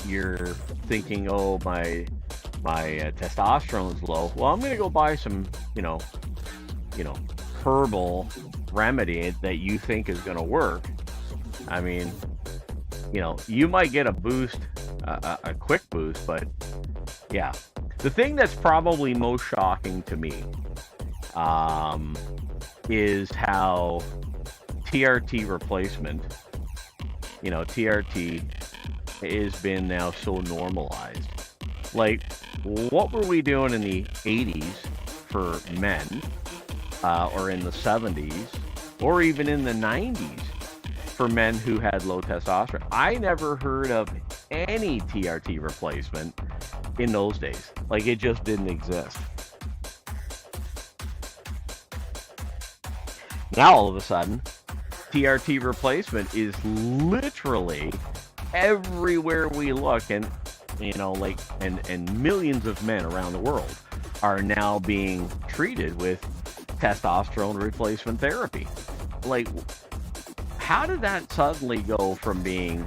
you're thinking, oh, my testosterone's low, well, I'm going to go buy some, herbal remedy that you think is going to work. I mean, you might get a boost, a quick boost, but yeah. The thing that's probably most shocking to me is how TRT replacement, TRT has been now so normalized. Like, what were we doing in the 80s for men, or in the 70s, or even in the 90s for men who had low testosterone? I never heard of any TRT replacement in those days. Like, it just didn't exist. Now all of a sudden, TRT replacement is literally everywhere we look, and and millions of men around the world are now being treated with testosterone replacement therapy. Like, how did that suddenly go from being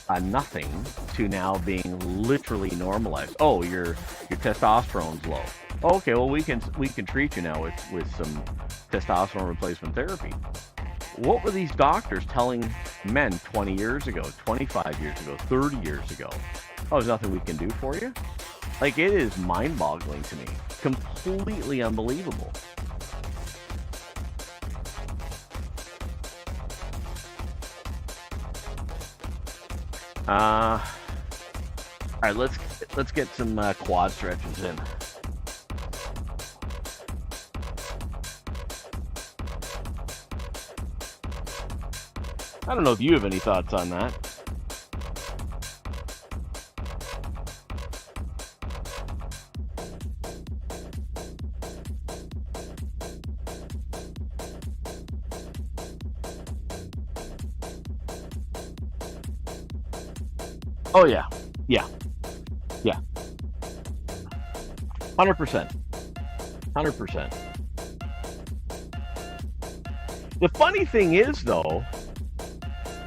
a nothing to now being literally normalized? Oh, your testosterone's low. Okay, well, we can treat you now with some testosterone replacement therapy. What were these doctors telling men 20 years ago, 25 years ago, 30 years ago? Oh, there's nothing we can do for you? Like, it is mind-boggling to me. Completely unbelievable. All right, let's get some quad stretches in. I don't know if you have any thoughts on that. Oh yeah. 100%. The funny thing is, though,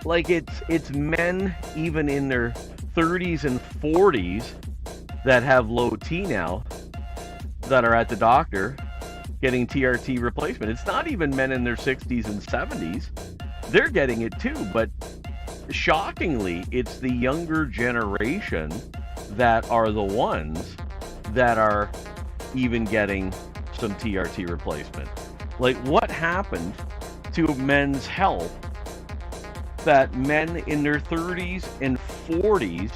like, it's men even in their 30s and 40s that have low T now that are at the doctor getting TRT replacement. It's not even men in their 60s and 70s. They're getting it too, but shockingly, it's the younger generation that are the ones that are even getting some TRT replacement. Like, what happened to men's health that men in their 30s and 40s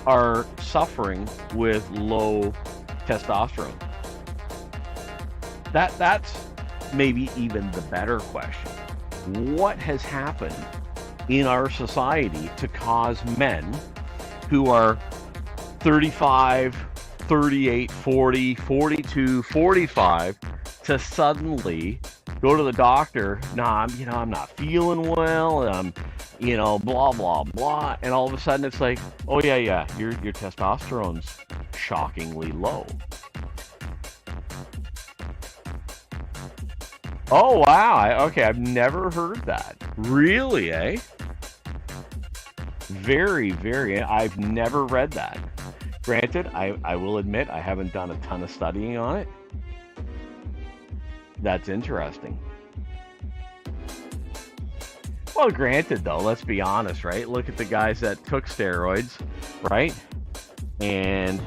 are suffering with low testosterone? That's maybe even the better question. What has happened in our society to cause men who are 35, 38, 40, 42, 45 to suddenly go to the doctor? Nah, I'm not feeling well. Blah blah blah, and all of a sudden it's like, oh yeah, your testosterone's shockingly low. Oh wow, okay, I've never heard that. Really, eh? Very, very. I've never read that. Granted, I will admit I haven't done a ton of studying on it. That's interesting. Well, granted, though, let's be honest, right? Look at the guys that took steroids, right? And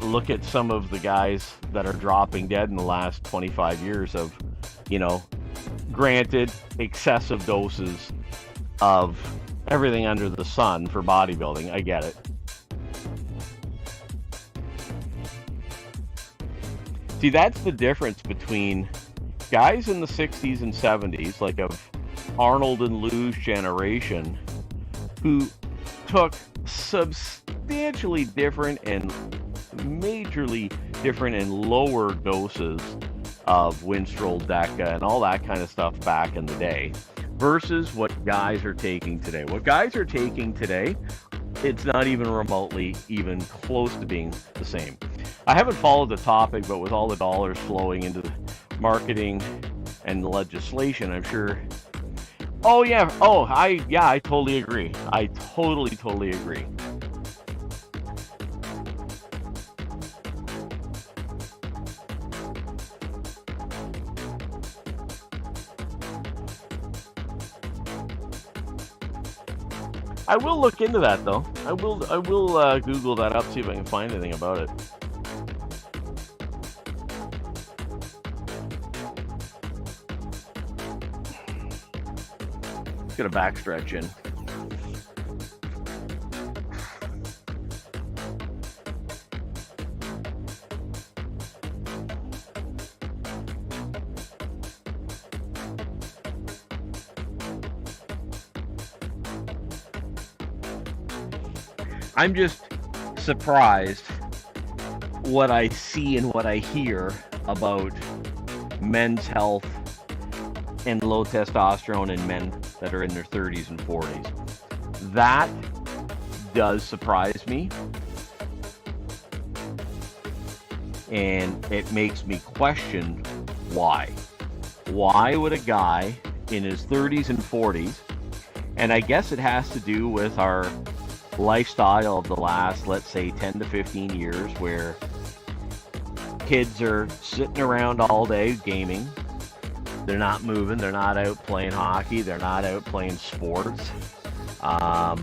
look at some of the guys that are dropping dead in the last 25 years of, granted, excessive doses of everything under the sun for bodybuilding. I get it. See, that's the difference between guys in the 60s and 70s, like of Arnold and Lou's generation, who took substantially different and majorly different and lower doses of Winstrol, Deca, and all that kind of stuff back in the day, versus what guys are taking today. What guys are taking today, it's not even remotely even close to being the same. I haven't followed the topic, but with all the dollars flowing into the marketing and the legislation, I'm sure. Oh yeah. I totally agree. I totally agree. I will look into that though. I will Google that up, see if I can find anything about it. Let's get a backstretch in. I'm just surprised what I see and what I hear about men's health and low testosterone in men that are in their 30s and 40s. That does surprise me. And it makes me question why. Why would a guy in his 30s and 40s, and I guess it has to do with our lifestyle of the last, let's say, 10 to 15 years, where kids are sitting around all day gaming. They're not moving. They're not out playing hockey. They're not out playing sports. Our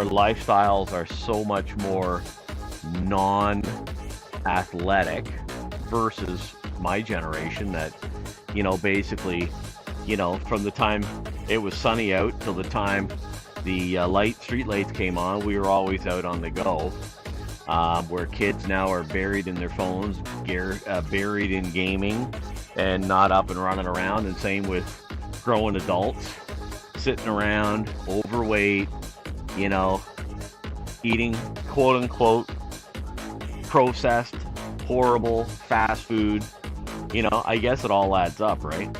lifestyles are so much more non-athletic versus my generation that, basically, from the time it was sunny out till the time the street lights came on, we were always out on the go. Where kids now are buried in their phones, buried in gaming, and not up and running around. And same with grown adults, sitting around, overweight, eating quote unquote processed, horrible fast food. I guess it all adds up, right?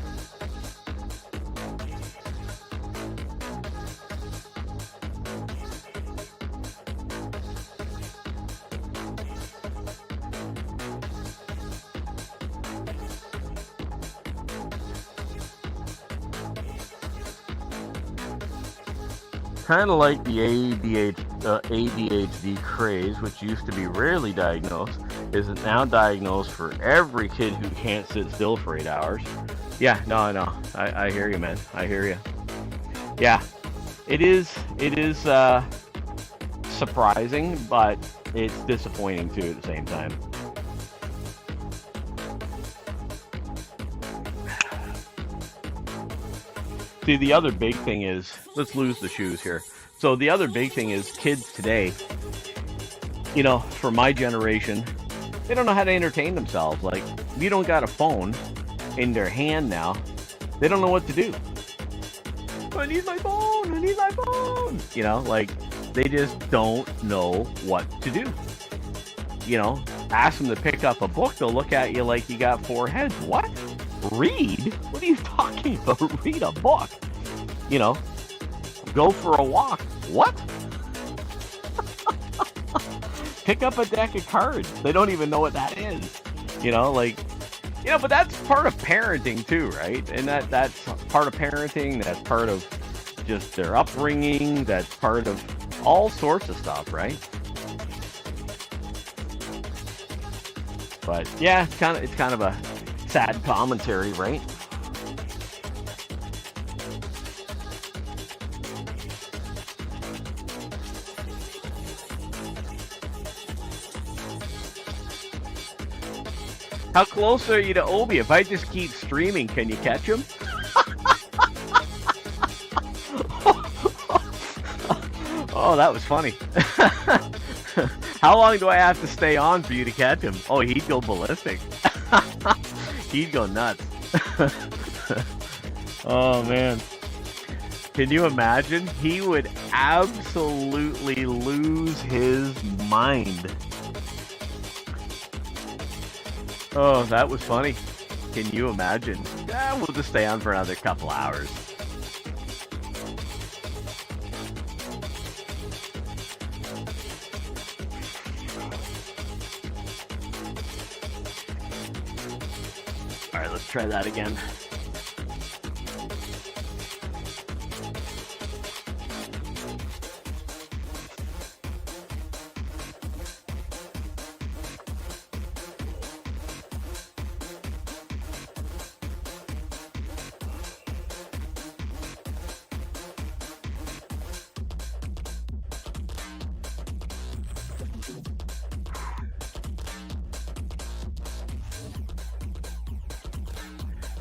Kind of like the ADHD craze, which used to be rarely diagnosed, is now diagnosed for every kid who can't sit still for 8 hours. Yeah, no, I hear you, man. I hear you. Yeah, it is surprising, but it's disappointing too at the same time. See, the other big thing is, let's lose the shoes here. So the other big thing is kids today, you know, for my generation, they don't know how to entertain themselves. Like, if you don't got a phone in their hand now, they don't know what to do. I need my phone, I need my phone. You know, like, they just don't know what to do. You know, ask them to pick up a book, they'll look at you like you got 4 heads. What? Read? What are you talking about? Read a book? You know, go for a walk. What? Pick up a deck of cards. They don't even know what that is. You know, like, you know, but that's part of parenting too, right? And that's part of parenting. That's part of just their upbringing. That's part of all sorts of stuff, right? But yeah, it's kind of a sad commentary, right? How close are you to Obi? If I just keep streaming, can you catch him? Oh, that was funny. How long do I have to stay on for you to catch him? Oh, he'd go ballistic. He'd go nuts. Oh, man. Can you imagine? He would absolutely lose his mind. Oh, that was funny. Can you imagine? Yeah, we'll just stay on for another couple hours. All right, let's try that again.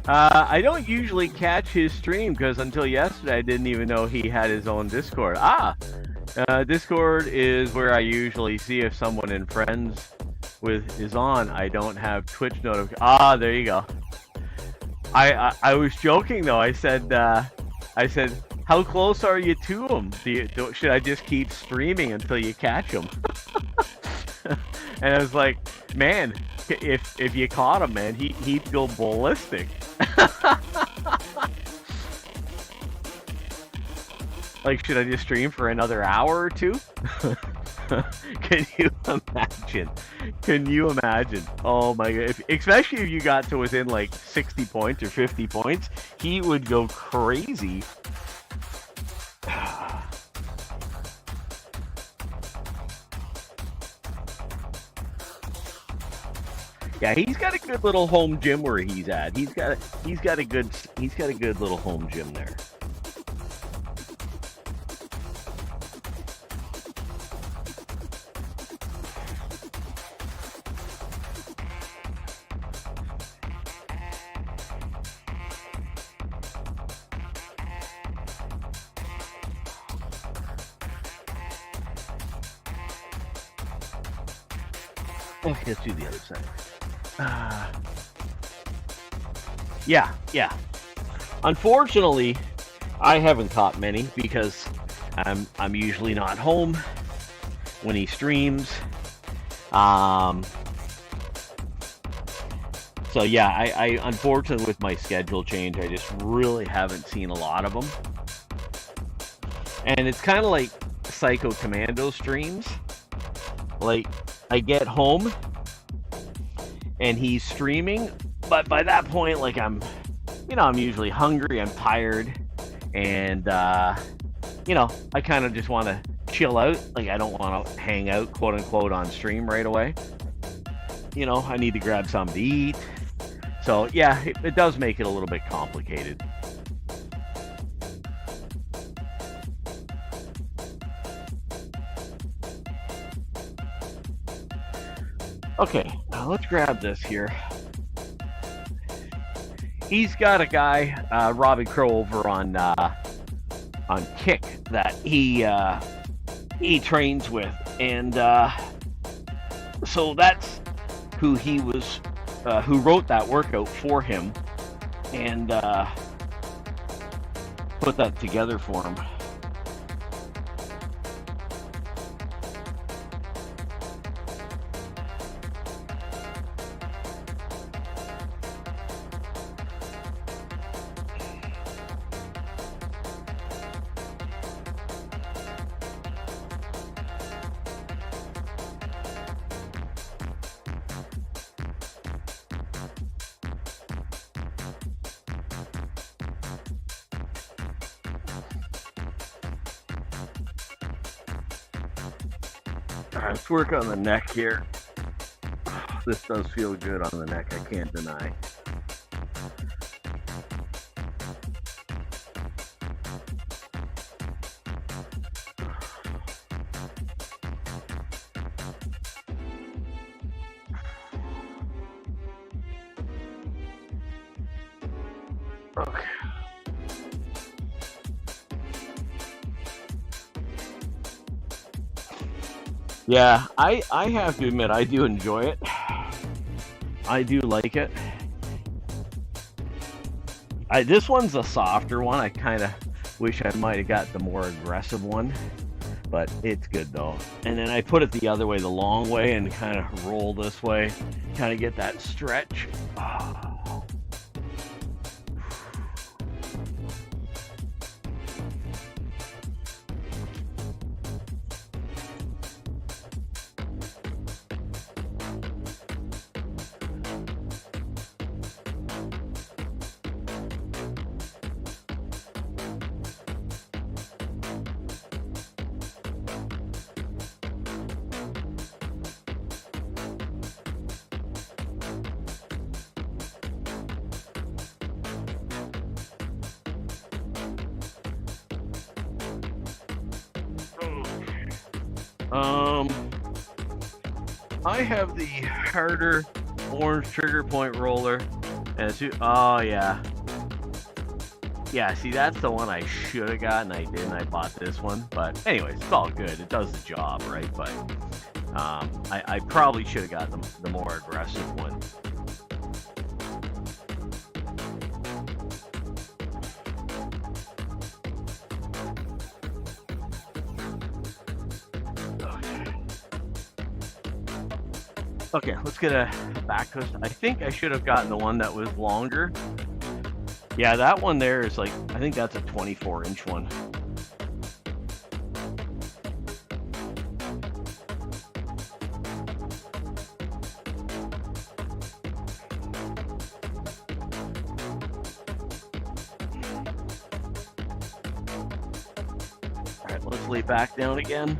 I don't usually catch his stream because until yesterday I didn't even know he had his own Discord. Discord is where I usually see if someone in friends with is on. I don't have Twitch notifications. There you go. I was joking though. I said, how close are you to him? Should I just keep streaming until you catch him? And I was like, man, if you caught him, man, he'd go ballistic. Like, should I just stream for another hour or two? Can you imagine? Can you imagine? Oh my god! Especially if you got to within like 60 points or 50 points, he would go crazy. Yeah, he's got a good little home gym where he's at. He's got a good little home gym there. Okay, let's do the other side. Yeah. Unfortunately, I haven't caught many because I'm usually not home when he streams. So yeah, I unfortunately with my schedule change, I just really haven't seen a lot of them. And it's kind of like Psycho Commando streams. Like, I get home and he's streaming, but by that point, like, I'm usually hungry, I'm tired, and I kind of just want to chill out. Like, I don't want to hang out, quote unquote, on stream right away. You know, I need to grab something to eat. So yeah, it does make it a little bit complicated. Okay, now let's grab this here. He's got a guy, Robbie Crow, over on Kick that he trains with, and so that's who he was, who wrote that workout for him, and put that together for him. Let's work on the neck here. This does feel good on the neck, I can't deny. Okay. Yeah, I have to admit, I do enjoy it. I do like it. This one's a softer one. I kind of wish I might have got the more aggressive one, but it's good though. And then I put it the other way, the long way, and kind of roll this way, kind of get that stretch. I have the harder orange trigger point roller, and oh yeah, see, that's the one I should have gotten. I didn't. I bought this one, but anyways, it's all good. It does the job, right? But I probably should have gotten the more aggressive one. Okay, let's get a back twist. I think I should have gotten the one that was longer. Yeah, that one there is like, I think that's a 24-inch one. All right, let's lay back down again.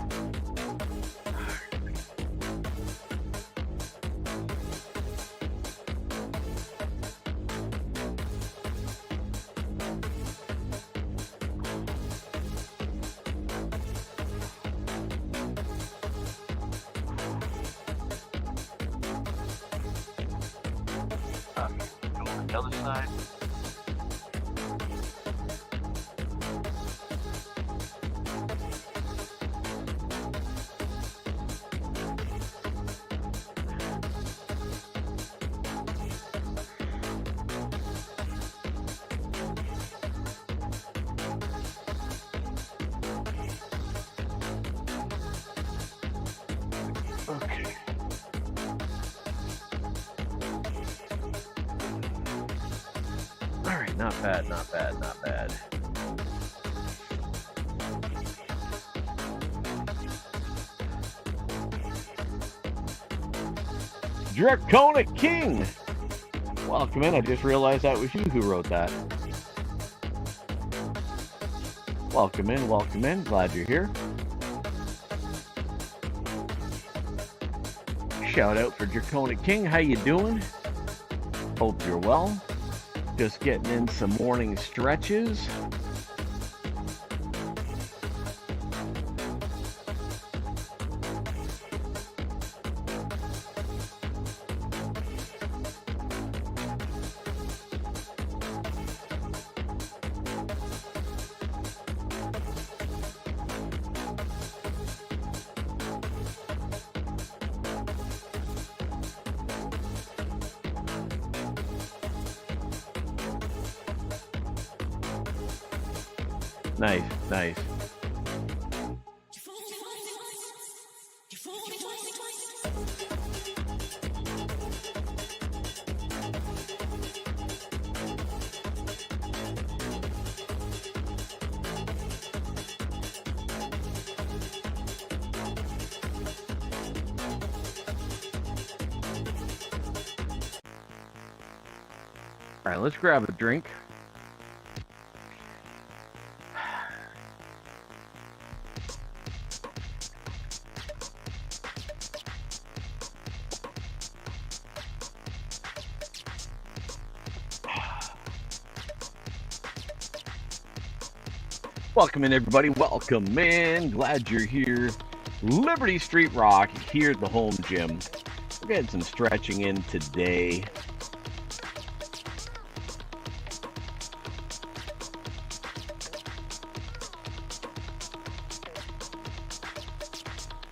The other side. Okay. All right, not bad, not bad, not bad. Draconic King! Welcome in, I just realized that was you who wrote that. Welcome in, glad you're here. Shout out for Draconic King. How you doing? Hope you're well. Just getting in some morning stretches. Nice, nice. All right, let's grab a drink. Welcome in, everybody. Welcome in. Glad you're here. Liberty Street Rock here at the home gym. We're getting some stretching in today.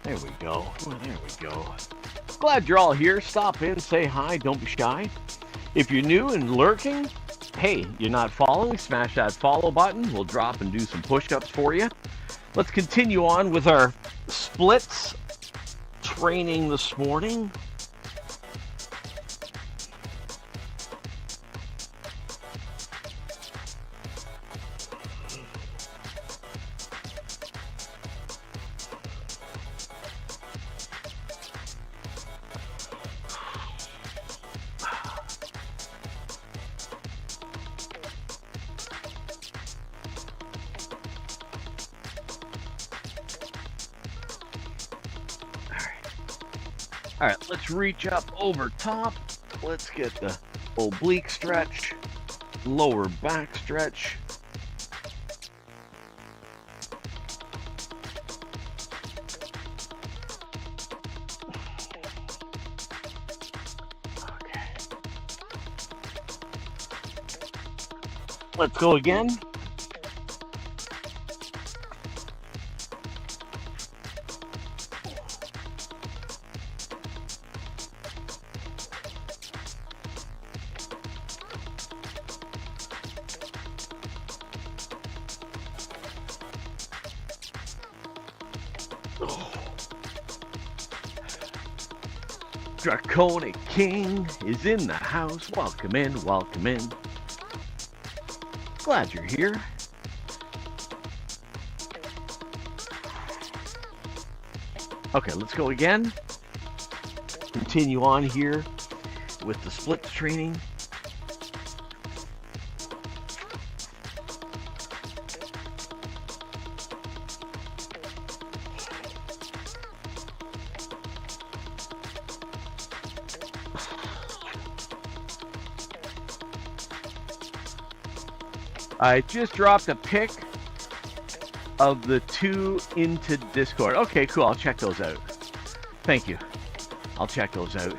There we go. There we go. Glad you're all here. Stop in, say hi, don't be shy. If you're new and lurking, hey, you're not following, smash that follow button. We'll drop and do some push-ups for you. Let's continue on with our splits training this morning. All right, let's reach up over top. Let's get the oblique stretch, lower back stretch. Okay. Let's go again. Draconic King is in the house. Welcome in, welcome in. Glad you're here. Okay, let's go again. Continue on here with the splits training. I just dropped a pic of the two into Discord. Okay, cool. I'll check those out. Thank you. I'll check those out.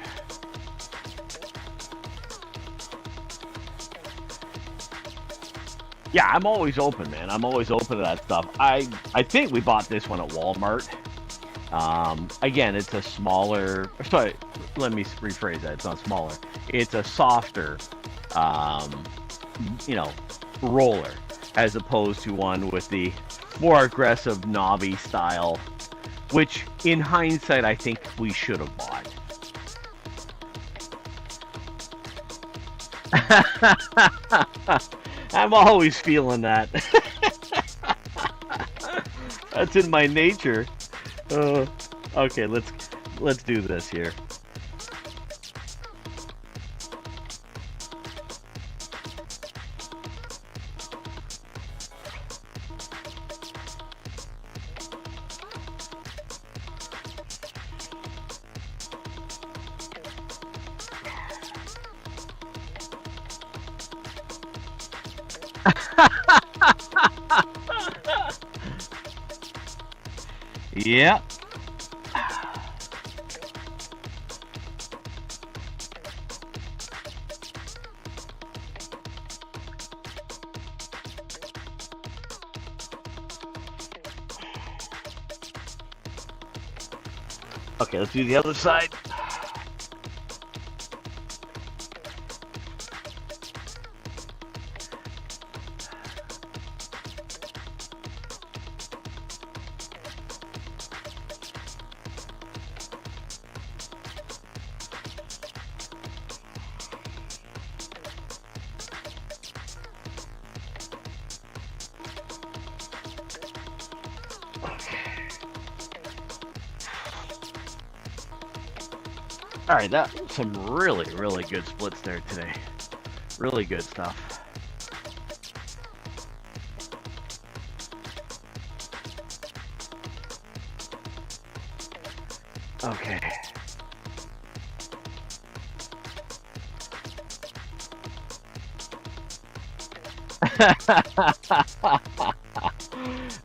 Yeah, I'm always open, man. I'm always open to that stuff. I think we bought this one at Walmart. Again, it's a smaller... Sorry, let me rephrase that. It's not smaller. It's a softer, you know, roller, as opposed to one with the more aggressive knobby style, which in hindsight I think we should have bought. I'm always feeling that. That's in my nature. Okay, let's do this here. Yeah. Okay, let's do the other side. All right, that some really, really good splits there today. Really good stuff. Okay.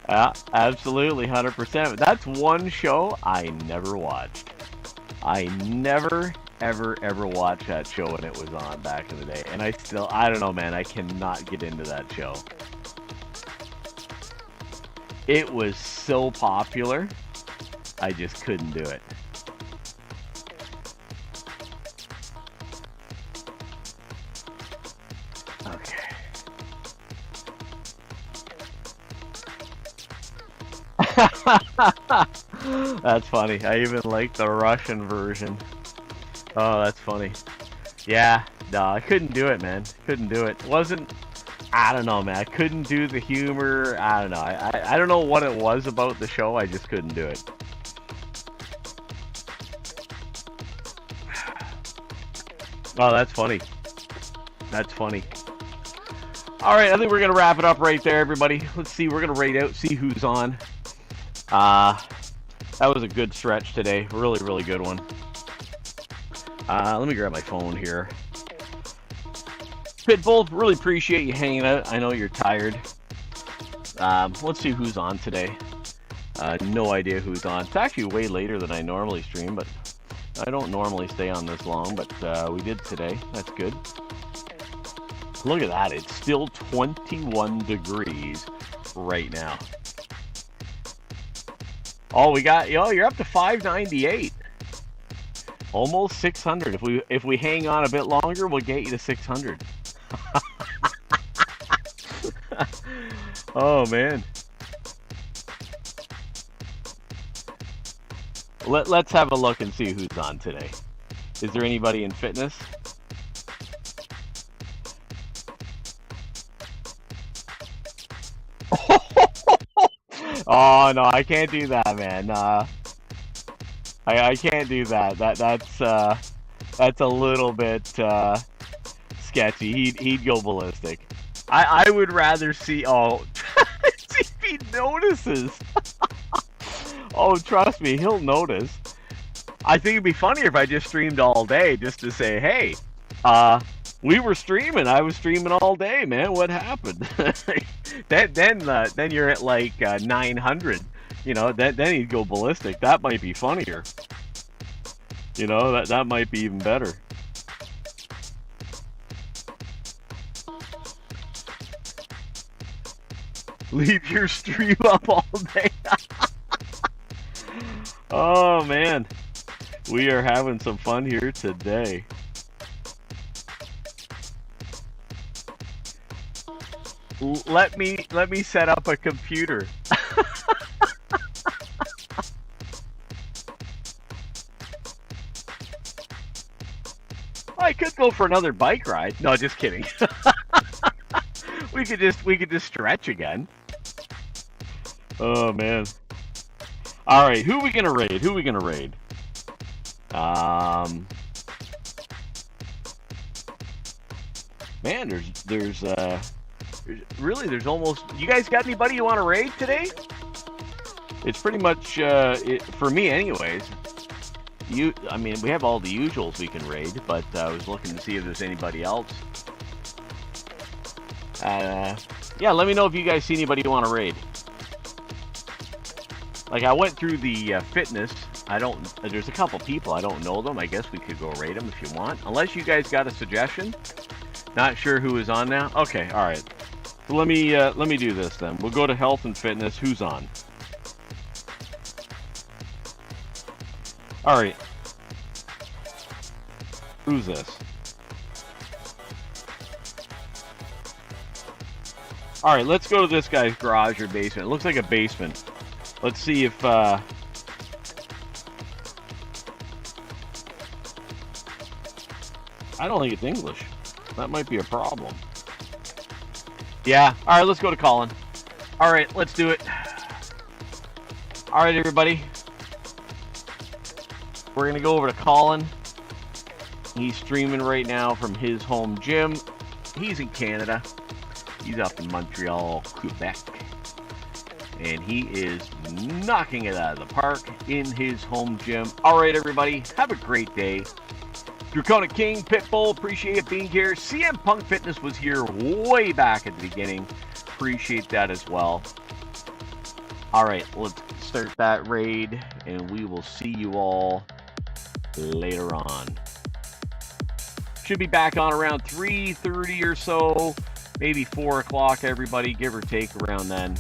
Yeah, absolutely, 100%. That's one show I never watched. I never, ever watched that show when it was on back in the day. And I don't know, man, I cannot get into that show. It was so popular, I just couldn't do it. Okay. That's funny. I even like the Russian version. Oh, that's funny. Yeah, no, I couldn't do it, man. Couldn't do it. I don't know, man. I couldn't do the humor. I don't know. I don't know what it was about the show. I just couldn't do it. Oh, that's funny. That's funny. All right, I think we're going to wrap it up right there, everybody. Let's see. We're going to rate out, see who's on. That was a good stretch today. Really, really good one. Let me grab my phone here. Pitbull, really appreciate you hanging out. I know you're tired. Let's see who's on today. No idea who's on. It's actually way later than I normally stream, but I don't normally stay on this long, but we did today. That's good. Look at that. It's still 21 degrees right now. Oh, you're up to 598. Almost 600. If we hang on a bit longer, we'll get you to 600. Oh man. Let's have a look and see who's on today. Is there anybody in fitness? Oh no, I can't do that, man. I can't do that. That's a little bit sketchy. He'd go ballistic. I would rather see. Oh, see if he notices. Oh, trust me, he'll notice. I think it'd be funnier if I just streamed all day, just to say, hey, we were streaming. I was streaming all day, man. What happened? Then you're at like 900. You know, then he'd go ballistic. That might be funnier. You know, that might be even better. Leave your stream up all day. Oh man, we are having some fun here today. Let me set up a computer. I could go for another bike ride. No, just kidding. we could just stretch again. Oh man. All right, who are we gonna raid? Man, there's almost. You guys got anybody you want to raid today? It's pretty much for me, anyways. I mean, we have all the usuals we can raid, but I was looking to see if there's anybody else. Yeah, let me know if you guys see anybody you want to raid. Like, I went through the fitness. There's a couple people. I don't know them. I guess we could go raid them if you want. Unless you guys got a suggestion. Not sure who is on now. Okay, all right. So let me do this then. We'll go to health and fitness. Who's on? All right. Who's this? All right, let's go to this guy's garage or basement. It looks like a basement. Let's see if I don't think it's English. That might be a problem. Yeah. All right, let's go to Colin. All right, let's do it. All right, everybody. We're going to go over to Colin. He's streaming right now from his home gym. He's in Canada. He's up in Montreal, Quebec. And he is knocking it out of the park in his home gym. All right, everybody. Have a great day. Draconic King, Pitbull, appreciate it being here. CM Punk Fitness was here way back at the beginning. Appreciate that as well. All right, let's start that raid, and we will see you all later on. Should be back on around 3:30 or so, maybe 4 o'clock, everybody, give or take around then.